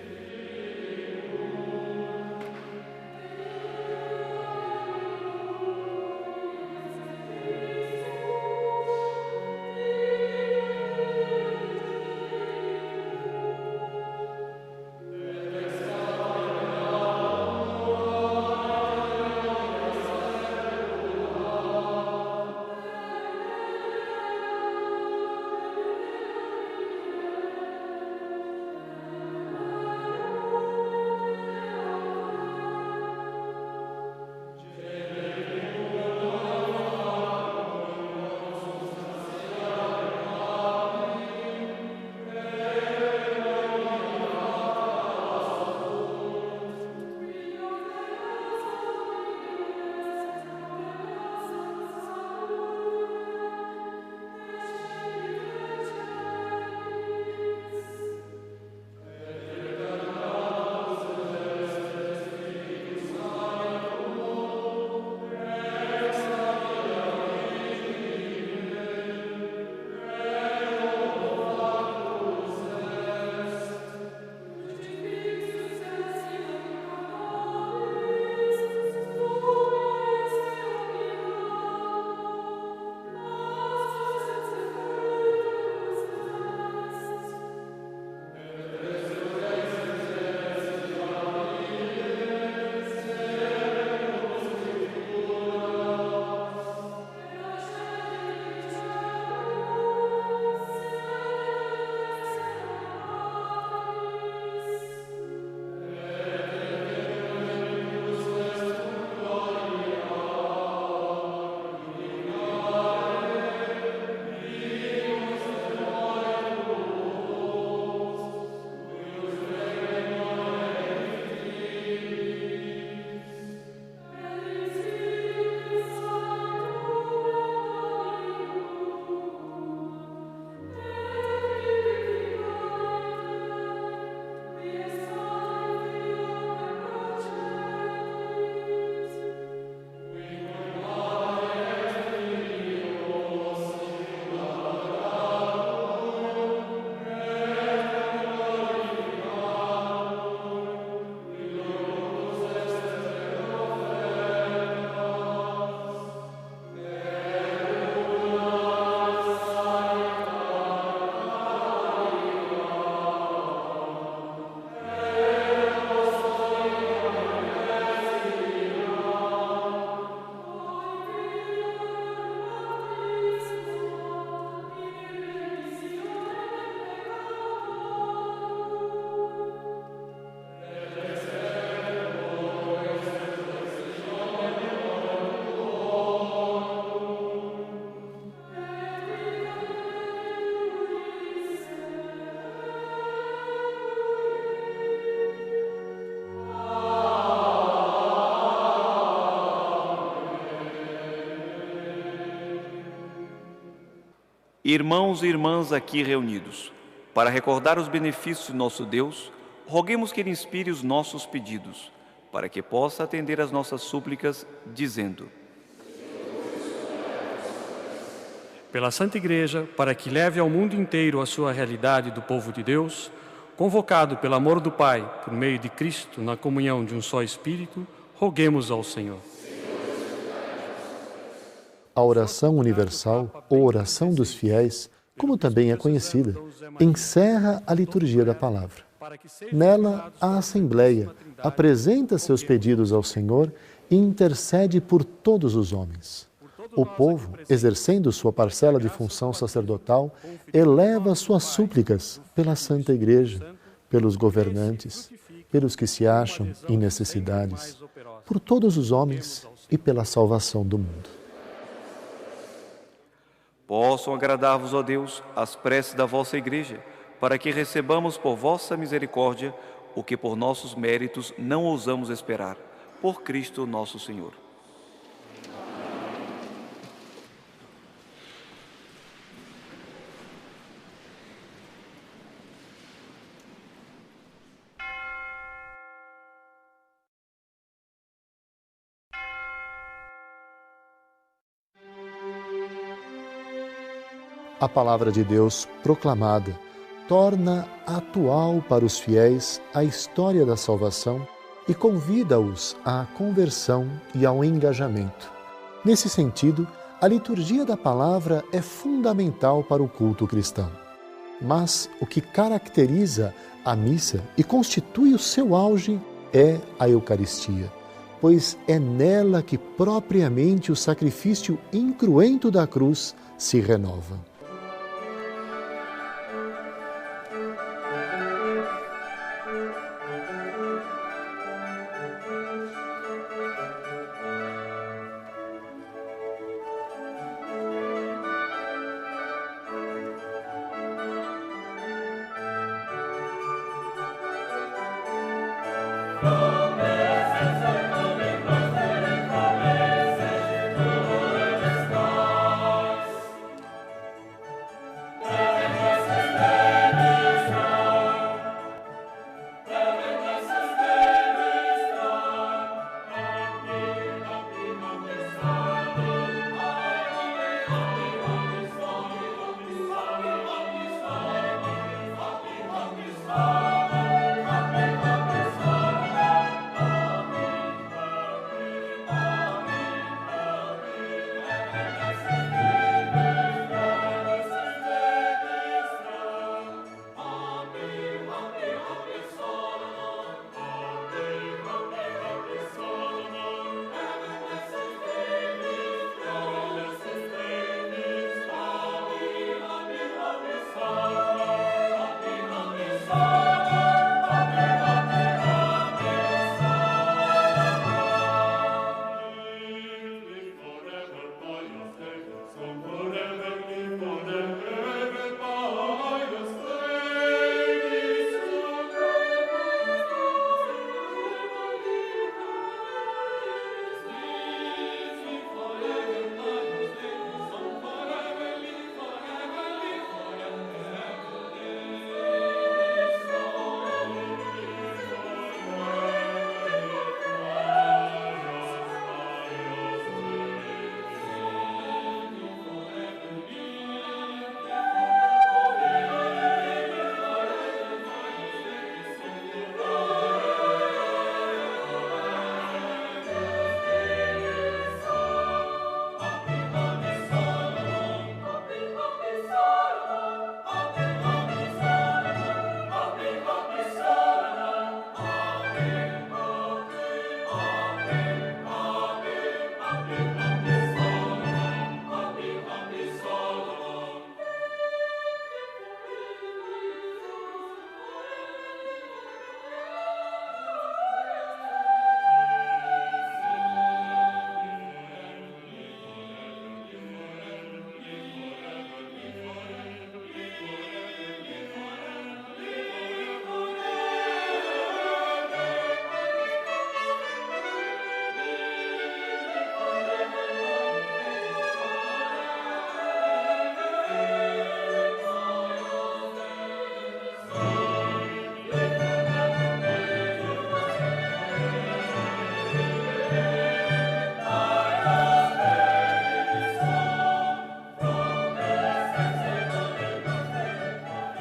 Irmãos e irmãs aqui reunidos, para recordar os benefícios de nosso Deus, roguemos que Ele inspire os nossos pedidos, para que possa atender às nossas súplicas, dizendo: pela Santa Igreja, para que leve ao mundo inteiro a sua realidade do povo de Deus, convocado pelo amor do Pai, por meio de Cristo, na comunhão de um só Espírito, roguemos ao Senhor. A oração universal, ou oração dos fiéis, como também é conhecida, encerra a liturgia da palavra. Nela, a Assembleia apresenta seus pedidos ao Senhor e intercede por todos os homens. O povo, exercendo sua parcela de função sacerdotal, eleva suas súplicas pela Santa Igreja, pelos governantes, pelos que se acham em necessidades, por todos os homens e pela salvação do mundo. Possam agradar-vos, ó Deus, as preces da vossa Igreja, para que recebamos por vossa misericórdia o que por nossos méritos não ousamos esperar. Por Cristo nosso Senhor. A palavra de Deus proclamada torna atual para os fiéis a história da salvação e convida-os à conversão e ao engajamento. Nesse sentido, a liturgia da palavra é fundamental para o culto cristão. Mas o que caracteriza a missa e constitui o seu auge é a Eucaristia, pois é nela que propriamente o sacrifício incruento da cruz se renova.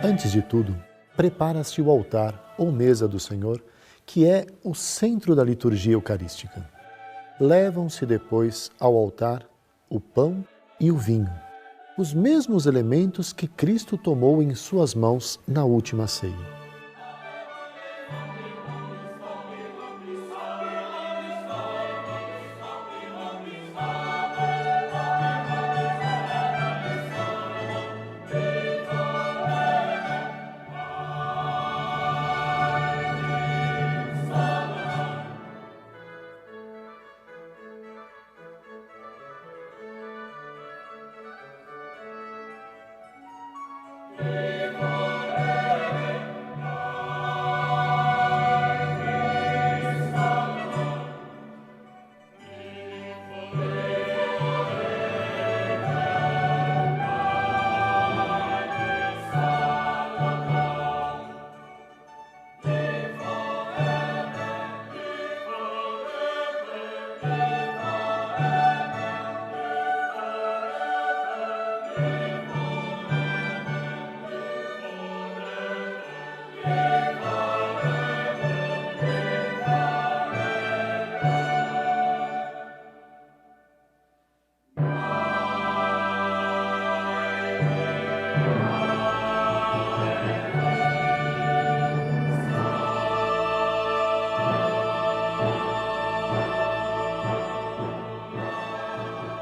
Antes de tudo, prepara-se o altar ou mesa do Senhor, que é o centro da liturgia eucarística. Levam-se depois ao altar o pão e o vinho, os mesmos elementos que Cristo tomou em suas mãos na última ceia.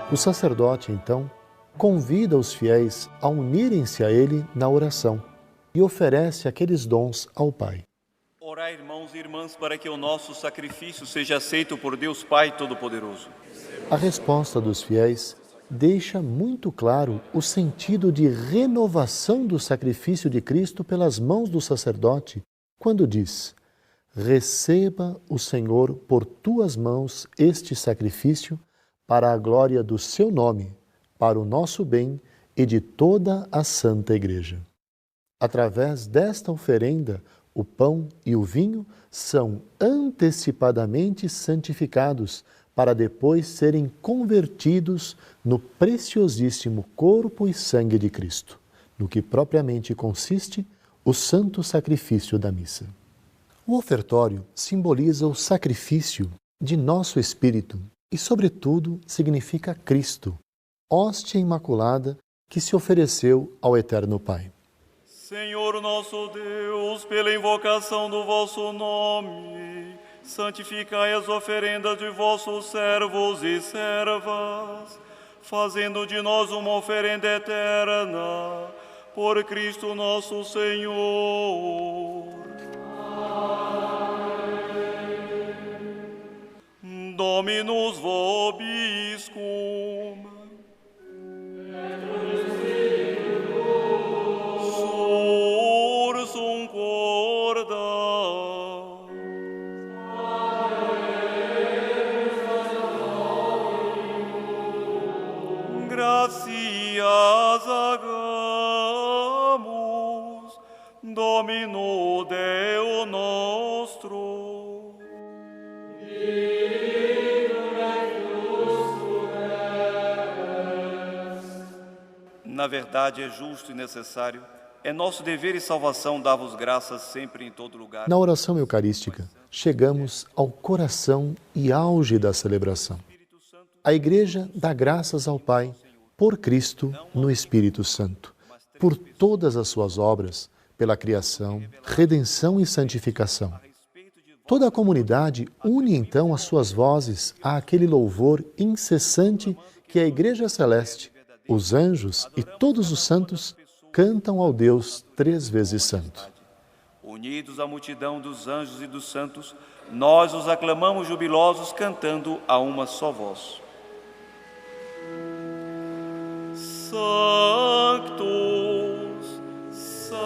O sacerdote, então, convida os fiéis a unirem-se a ele na oração e oferece aqueles dons ao Pai. Orai, irmãos e irmãs, para que o nosso sacrifício seja aceito por Deus Pai Todo-Poderoso. A resposta dos fiéis deixa muito claro o sentido de renovação do sacrifício de Cristo pelas mãos do sacerdote, quando diz: receba o Senhor por tuas mãos este sacrifício para a glória do seu nome, para o nosso bem e de toda a Santa Igreja. Através desta oferenda, o pão e o vinho são antecipadamente santificados para depois serem convertidos no preciosíssimo corpo e sangue de Cristo, no que propriamente consiste o santo sacrifício da missa. O ofertório simboliza o sacrifício de nosso espírito e, sobretudo, significa Cristo, hóstia imaculada que se ofereceu ao Eterno Pai. Senhor nosso Deus, pela invocação do vosso nome, santificai as oferendas de vossos servos e servas, fazendo de nós uma oferenda eterna, por Cristo nosso Senhor. Dominus vobiscum. Sursum corda. Gratias agamus, Domino Deo nostro. Na verdade, é justo e necessário, é nosso dever e salvação dar-vos graças sempre em todo lugar. Na oração eucarística, chegamos ao coração e auge da celebração. A Igreja dá graças ao Pai, por Cristo, no Espírito Santo, por todas as suas obras, pela criação, redenção e santificação. Toda a comunidade une então as suas vozes àquele louvor incessante que a Igreja Celeste, os anjos e todos os santos cantam ao Deus três vezes santo. Unidos à multidão dos anjos e dos santos, nós os aclamamos jubilosos cantando a uma só voz. Sanctus, Sanctus,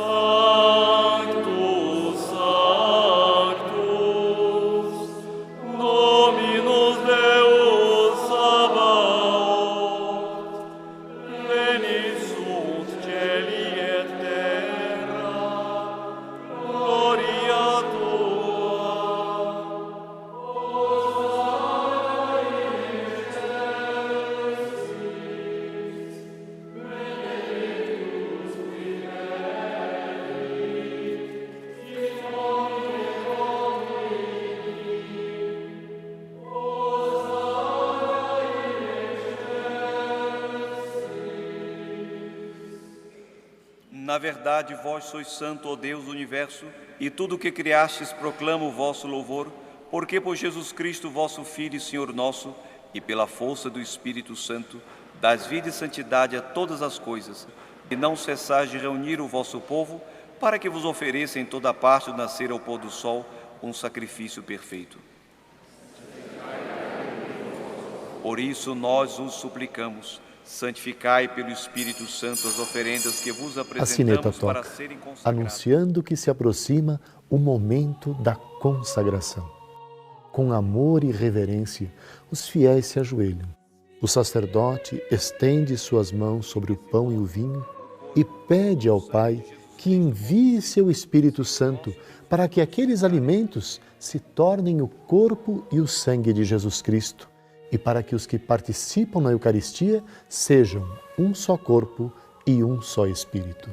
Sanctus, Dominus Deus Sabaoth, pleni sunt cieli et terra, gloria tua. Na verdade, vós sois santo, ó Deus do universo, e tudo o que criastes proclama o vosso louvor, porque por Jesus Cristo, vosso Filho e Senhor nosso, e pela força do Espírito Santo, dás vida e santidade a todas as coisas, e não cessais de reunir o vosso povo, para que vos ofereça em toda parte do nascer ao pôr do sol um sacrifício perfeito. Por isso nós os suplicamos, santificai pelo Espírito Santo as oferendas que vos A sineta apresentamos toca, para serem consagradas. anunciando que se aproxima o momento da consagração. Com amor e reverência, os fiéis se ajoelham. O sacerdote estende suas mãos sobre o pão e o vinho e pede ao Pai que envie seu Espírito Santo para que aqueles alimentos se tornem o corpo e o sangue de Jesus Cristo e para que os que participam na Eucaristia sejam um só corpo e um só Espírito.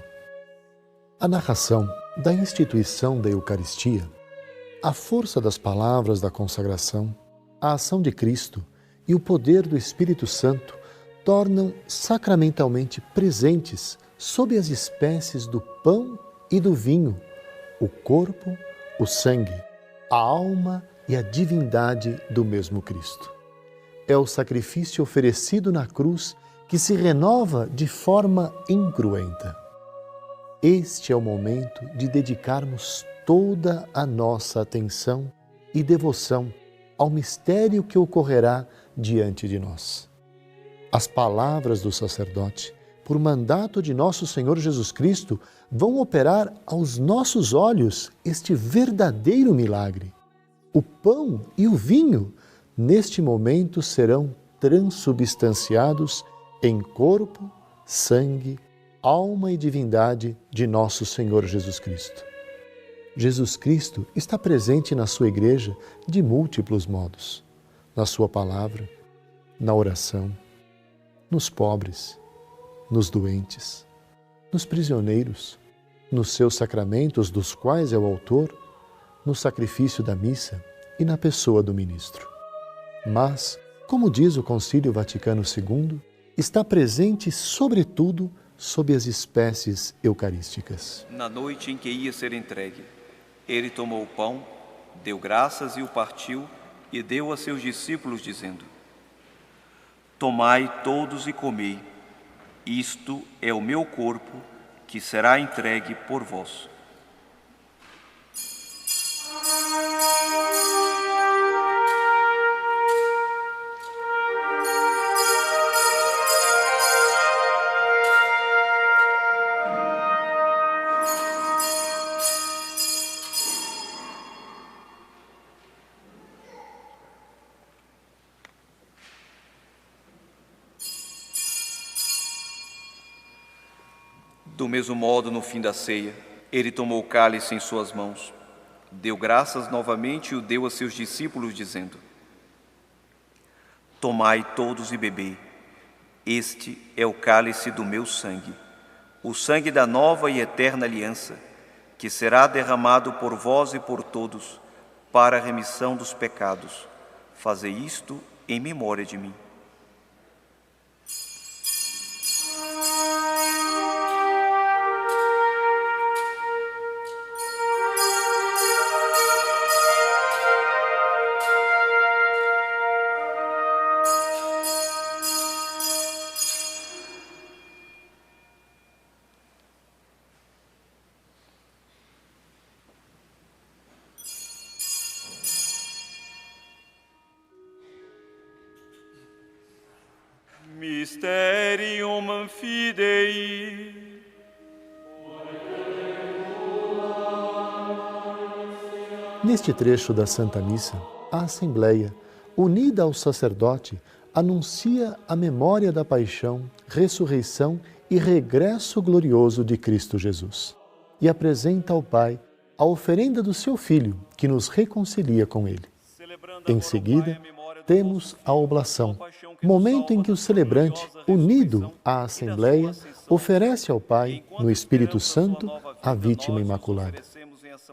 A narração da instituição da Eucaristia, a força das palavras da consagração, a ação de Cristo e o poder do Espírito Santo tornam sacramentalmente presentes sob as espécies do pão e do vinho, o corpo, o sangue, a alma e a divindade do mesmo Cristo. É o sacrifício oferecido na cruz que se renova de forma incruenta. Este é o momento de dedicarmos toda a nossa atenção e devoção ao mistério que ocorrerá diante de nós. As palavras do sacerdote, por mandato de nosso Senhor Jesus Cristo, vão operar aos nossos olhos este verdadeiro milagre. O pão e o vinho, neste momento, serão transubstanciados em corpo, sangue, alma e divindade de nosso Senhor Jesus Cristo. Jesus Cristo está presente na sua igreja de múltiplos modos. Na sua palavra, na oração, nos pobres, nos doentes, nos prisioneiros, nos seus sacramentos, dos quais é o autor, no sacrifício da missa e na pessoa do ministro. Mas, como diz o Concílio Vaticano II, está presente, sobretudo, sob as espécies eucarísticas. Na noite em que ia ser entregue, ele tomou o pão, deu graças e o partiu, e deu a seus discípulos, dizendo: Tomai todos e comei, isto é o meu corpo, que será entregue por vós. Do mesmo modo, no fim da ceia, ele tomou o cálice em suas mãos, deu graças novamente e o deu a seus discípulos, dizendo: Tomai todos e bebei, este é o cálice do meu sangue, o sangue da nova e eterna aliança, que será derramado por vós e por todos, para a remissão dos pecados. Fazei isto em memória de mim. Mysterium Fidei. Neste trecho da Santa Missa, a Assembleia, unida ao sacerdote, anuncia a memória da paixão, ressurreição e regresso glorioso de Cristo Jesus e apresenta ao Pai a oferenda do seu Filho, que nos reconcilia com Ele. Em seguida, temos a oblação, momento em que o celebrante, unido à Assembleia, oferece ao Pai, no Espírito Santo, a vítima imaculada.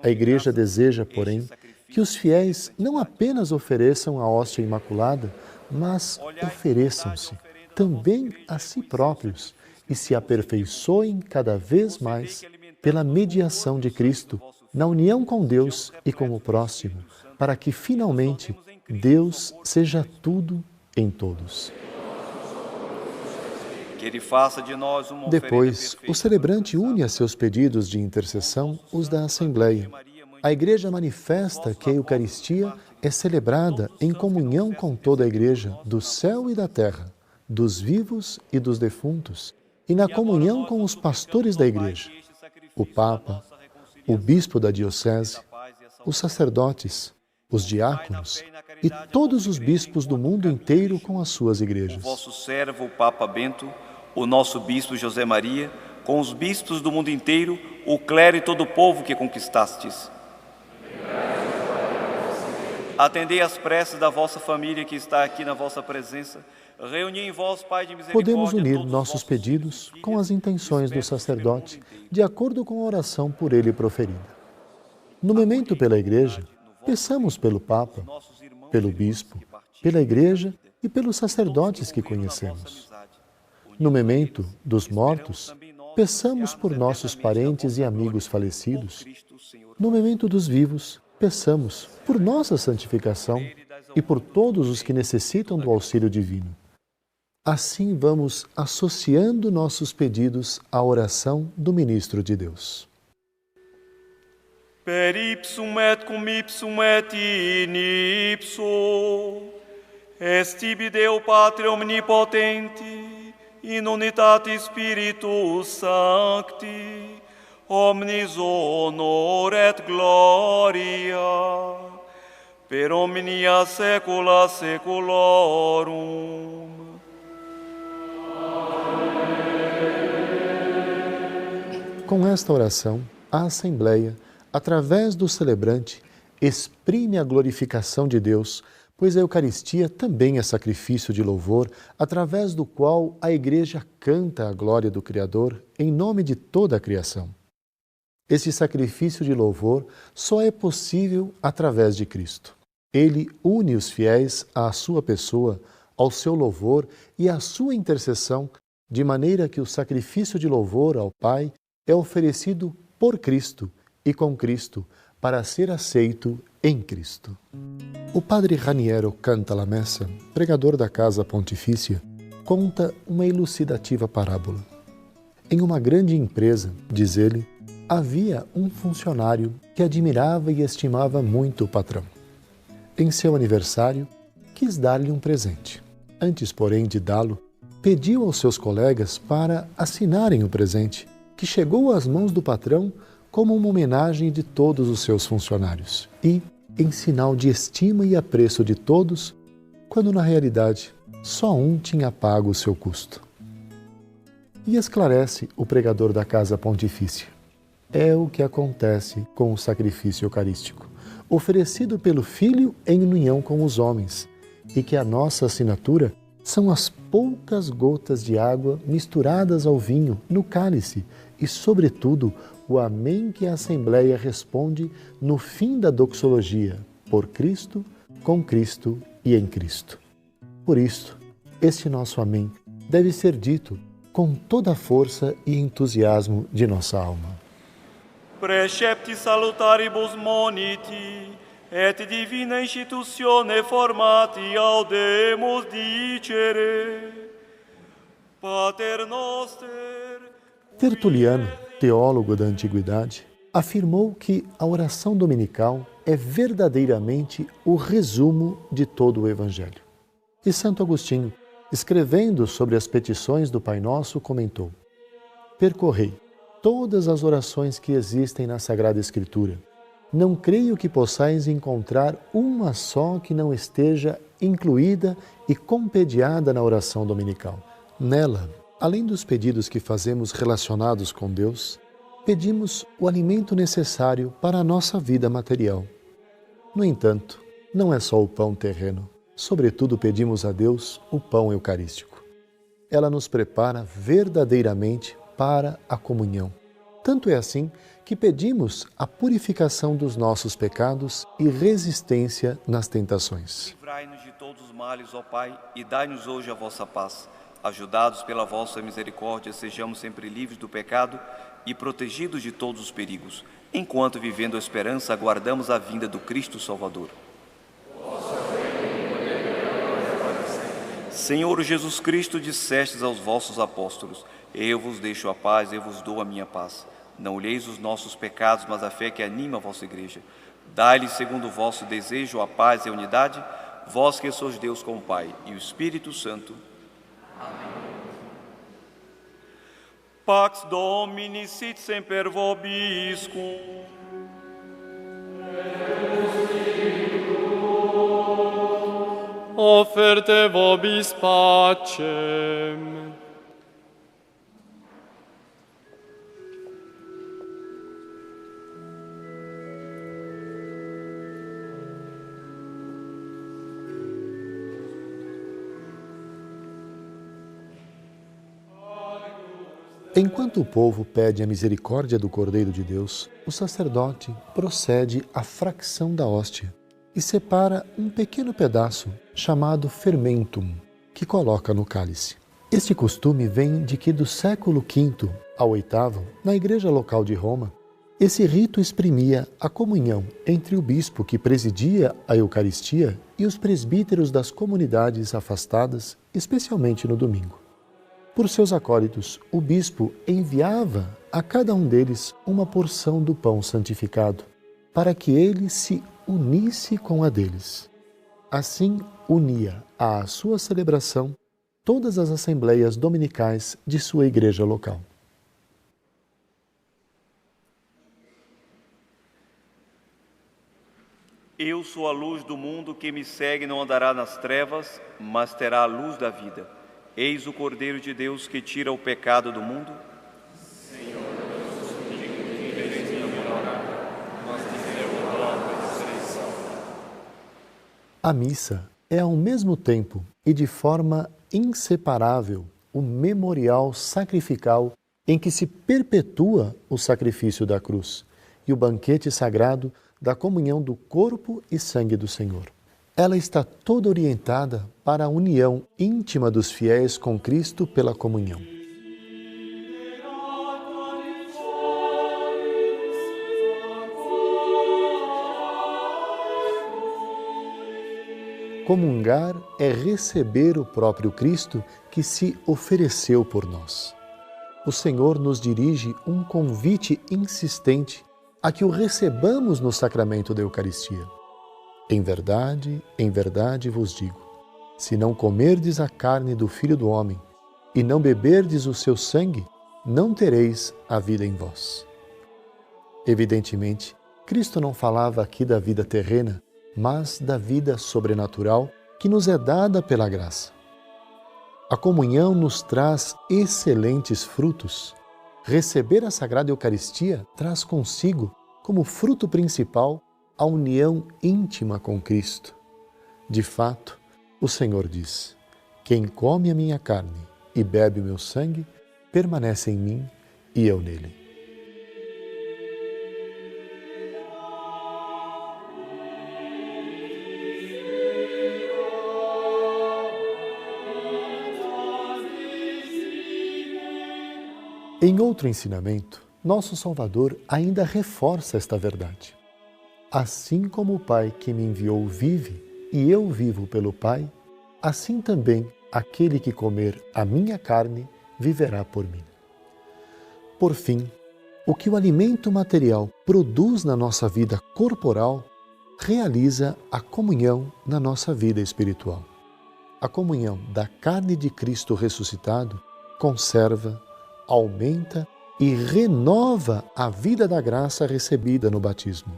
A Igreja deseja, porém, que os fiéis não apenas ofereçam a hóstia imaculada, mas ofereçam-se também a si próprios e se aperfeiçoem cada vez mais pela mediação de Cristo, na união com Deus e com o próximo, para que finalmente Deus seja tudo em todos. Que Ele faça de nós uma Depois, o celebrante une a seus pedidos de intercessão os da Assembleia. A Igreja manifesta que a Eucaristia é celebrada em comunhão com toda a Igreja, do céu e da terra, dos vivos e dos defuntos, e na comunhão com os pastores da Igreja, o Papa, o Bispo da Diocese, os sacerdotes, os diáconos e todos os bispos do mundo inteiro com as suas igrejas. O vosso servo, o Papa Bento, o nosso Bispo José Maria, com os bispos do mundo inteiro, o clero e todo o povo que conquistastes. Atendei as preces da vossa família que está aqui na vossa presença. Reuni em vós, Pai de misericórdia. Podemos unir nossos pedidos com as intenções do sacerdote, de acordo com a oração por ele proferida. No memento pela Igreja, peçamos pelo Papa, pelo Bispo, pela Igreja e pelos sacerdotes que conhecemos. No memento dos mortos, peçamos por nossos parentes e amigos falecidos. No memento dos vivos, peçamos por nossa santificação e por todos os que necessitam do auxílio divino. Assim vamos associando nossos pedidos à oração do ministro de Deus. Per ipsum et cum ipsum et in ipso, est tibi Deo Patre omnipotenti, in unitate Spiritus Sancti, omnis honor et gloria, per omnia saecula saeculorum. Com esta oração, a Assembleia, através do celebrante, exprime a glorificação de Deus, pois a Eucaristia também é sacrifício de louvor, através do qual a Igreja canta a glória do Criador em nome de toda a criação. Esse sacrifício de louvor só é possível através de Cristo. Ele une os fiéis à sua pessoa, ao seu louvor e à sua intercessão, de maneira que o sacrifício de louvor ao Pai é oferecido por Cristo e com Cristo, para ser aceito em Cristo. O padre Raniero Cantalamessa, pregador da Casa Pontifícia, conta uma elucidativa parábola. Em uma grande empresa, diz ele, havia um funcionário que admirava e estimava muito o patrão. Em seu aniversário, quis dar-lhe um presente. Antes, porém, de dá-lo, pediu aos seus colegas para assinarem o presente, que chegou às mãos do patrão como uma homenagem de todos os seus funcionários e, em sinal de estima e apreço de todos, quando na realidade só um tinha pago o seu custo. E esclarece o pregador da Casa Pontifícia. É o que acontece com o sacrifício eucarístico, oferecido pelo Filho em união com os homens, e que a nossa assinatura são as poucas gotas de água misturadas ao vinho no cálice e, sobretudo, o amém que a Assembleia responde no fim da doxologia, por Cristo, com Cristo e em Cristo. Por isso, este nosso amém deve ser dito com toda a força e entusiasmo de nossa alma. Precepti salutaribus moniti, et divina institutione formati audemus dicere, Pater noster. Tertuliano, teólogo da Antiguidade, afirmou que a oração dominical é verdadeiramente o resumo de todo o Evangelho. E Santo Agostinho, escrevendo sobre as petições do Pai Nosso, comentou: percorrei todas as orações que existem na Sagrada Escritura. Não creio que possais encontrar uma só que não esteja incluída e compediada na oração dominical. Nela, além dos pedidos que fazemos relacionados com Deus, pedimos o alimento necessário para a nossa vida material. No entanto, não é só o pão terreno. Sobretudo, pedimos a Deus o pão eucarístico. Ela nos prepara verdadeiramente para a comunhão. Tanto é assim que pedimos a purificação dos nossos pecados e resistência nas tentações. Livrai-nos de todos os males, ó Pai, e dai-nos hoje a vossa paz. Ajudados pela vossa misericórdia, sejamos sempre livres do pecado e protegidos de todos os perigos, enquanto, vivendo a esperança, aguardamos a vinda do Cristo Salvador. Senhor Jesus Cristo, dissestes aos vossos apóstolos: eu vos deixo a paz, eu vos dou a minha paz. Não olheis os nossos pecados, mas a fé que anima a vossa igreja. Dai-lhe, segundo o vosso desejo, a paz e a unidade, vós que sois Deus com o Pai e o Espírito Santo. Amém. Pax Domini sit semper vobiscum. Offerte vobis pacem. Enquanto o povo pede a misericórdia do Cordeiro de Deus, o sacerdote procede à fracção da hóstia e separa um pequeno pedaço chamado fermentum, que coloca no cálice. Este costume vem de que do século V ao VIII, na igreja local de Roma, esse rito exprimia a comunhão entre o bispo que presidia a Eucaristia e os presbíteros das comunidades afastadas, especialmente no domingo. Por seus acólitos, o bispo enviava a cada um deles uma porção do pão santificado, para que ele se unisse com a deles. Assim, unia à sua celebração todas as assembleias dominicais de sua igreja local. Eu sou a luz do mundo, que me segue não andará nas trevas, mas terá a luz da vida. Eis o Cordeiro de Deus que tira o pecado do mundo. Senhor, eu sou digno de envereis minha morada, mas dizei a palavra e serei salvo. A missa é ao mesmo tempo e de forma inseparável o memorial sacrificial em que se perpetua o sacrifício da cruz e o banquete sagrado da comunhão do corpo e sangue do Senhor. Ela está toda orientada para a união íntima dos fiéis com Cristo pela comunhão. Comungar é receber o próprio Cristo que se ofereceu por nós. O Senhor nos dirige um convite insistente a que o recebamos no sacramento da Eucaristia. Em verdade vos digo, se não comerdes a carne do Filho do Homem e não beberdes o seu sangue, não tereis a vida em vós. Evidentemente, Cristo não falava aqui da vida terrena, mas da vida sobrenatural que nos é dada pela graça. A comunhão nos traz excelentes frutos. Receber a Sagrada Eucaristia traz consigo, como fruto principal, a união íntima com Cristo. De fato, o Senhor diz: quem come a minha carne e bebe o meu sangue, permanece em mim e eu nele. Em outro ensinamento, nosso Salvador ainda reforça esta verdade. Assim como o Pai que me enviou vive e eu vivo pelo Pai, assim também aquele que comer a minha carne viverá por mim. Por fim, o que o alimento material produz na nossa vida corporal, realiza a comunhão na nossa vida espiritual. A comunhão da carne de Cristo ressuscitado conserva, aumenta e renova a vida da graça recebida no batismo.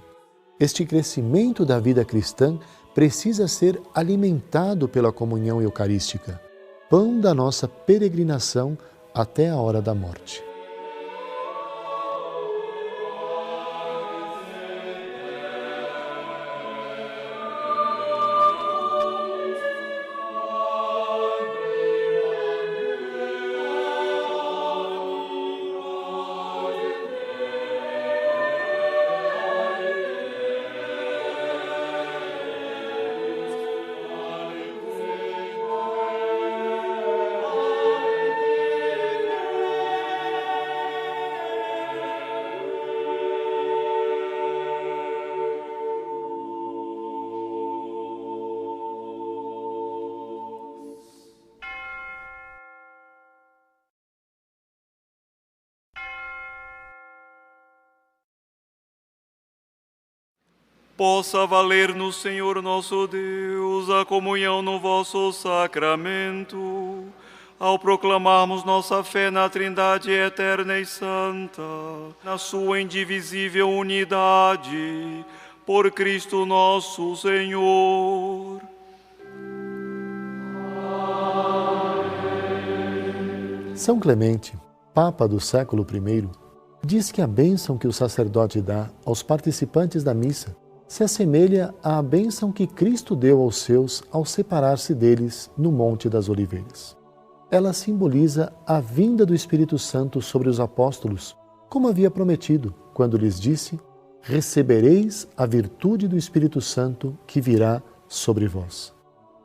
Este crescimento da vida cristã precisa ser alimentado pela comunhão eucarística, pão da nossa peregrinação até a hora da morte. possa valer-nos, Senhor nosso Deus, a comunhão no vosso sacramento, ao proclamarmos nossa fé na Trindade eterna e santa, na sua indivisível unidade, por Cristo nosso Senhor. São Clemente, Papa do século I, diz que a bênção que o sacerdote dá aos participantes da missa se assemelha à bênção que Cristo deu aos seus ao separar-se deles no Monte das Oliveiras. Ela simboliza a vinda do Espírito Santo sobre os apóstolos, como havia prometido, quando lhes disse: recebereis a virtude do Espírito Santo que virá sobre vós.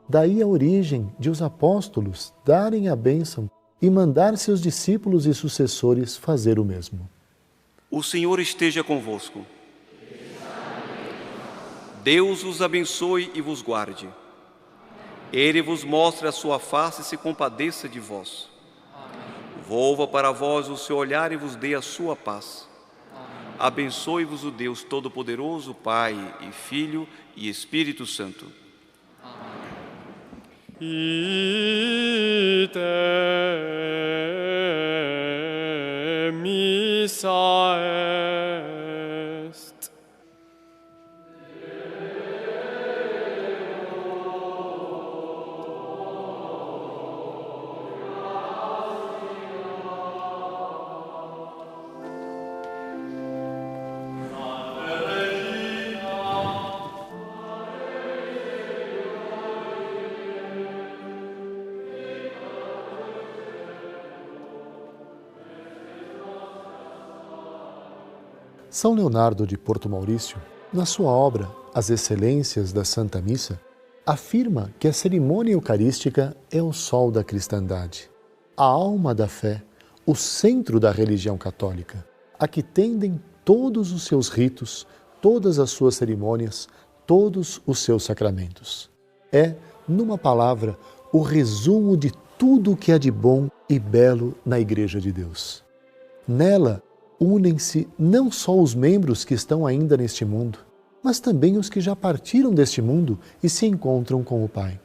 Daí a origem de os apóstolos darem a bênção e mandar seus discípulos e sucessores fazer o mesmo. O Senhor esteja convosco. Deus os abençoe e vos guarde. Ele vos mostre a sua face e se compadeça de vós. Volva para vós o seu olhar e vos dê a sua paz. Abençoe-vos o Deus Todo-Poderoso, Pai e Filho e Espírito Santo. Ite missa est. São Leonardo de Porto Maurício, na sua obra As Excelências da Santa Missa, afirma que a cerimônia eucarística é o sol da cristandade, a alma da fé, o centro da religião católica, a que tendem todos os seus ritos, todas as suas cerimônias, todos os seus sacramentos. É, numa palavra, o resumo de tudo o que há de bom e belo na Igreja de Deus. Nela, unem-se não só os membros que estão ainda neste mundo, mas também os que já partiram deste mundo e se encontram com o Pai.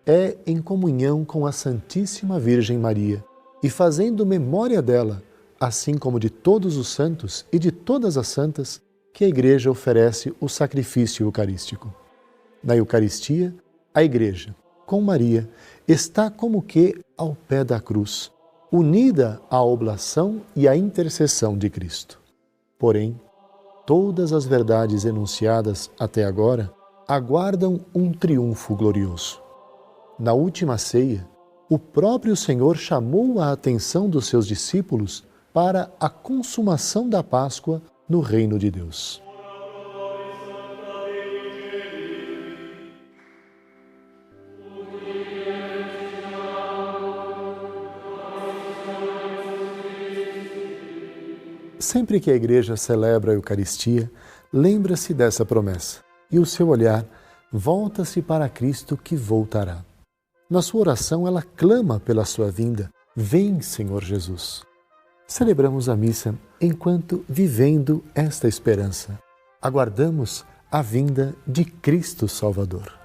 É em comunhão com a Santíssima Virgem Maria e fazendo memória dela, assim como de todos os santos e de todas as santas, que a Igreja oferece o sacrifício eucarístico. Na Eucaristia, a Igreja, com Maria, está como que ao pé da cruz, unida à oblação e à intercessão de Cristo. Porém, todas as verdades enunciadas até agora aguardam um triunfo glorioso. Na última ceia, o próprio Senhor chamou a atenção dos seus discípulos para a consumação da Páscoa no reino de Deus. Sempre que a Igreja celebra a Eucaristia, lembra-se dessa promessa e o seu olhar volta-se para Cristo que voltará. Na sua oração, ela clama pela sua vinda: vem, Senhor Jesus. Celebramos a missa enquanto vivendo esta esperança. Aguardamos a vinda de Cristo Salvador.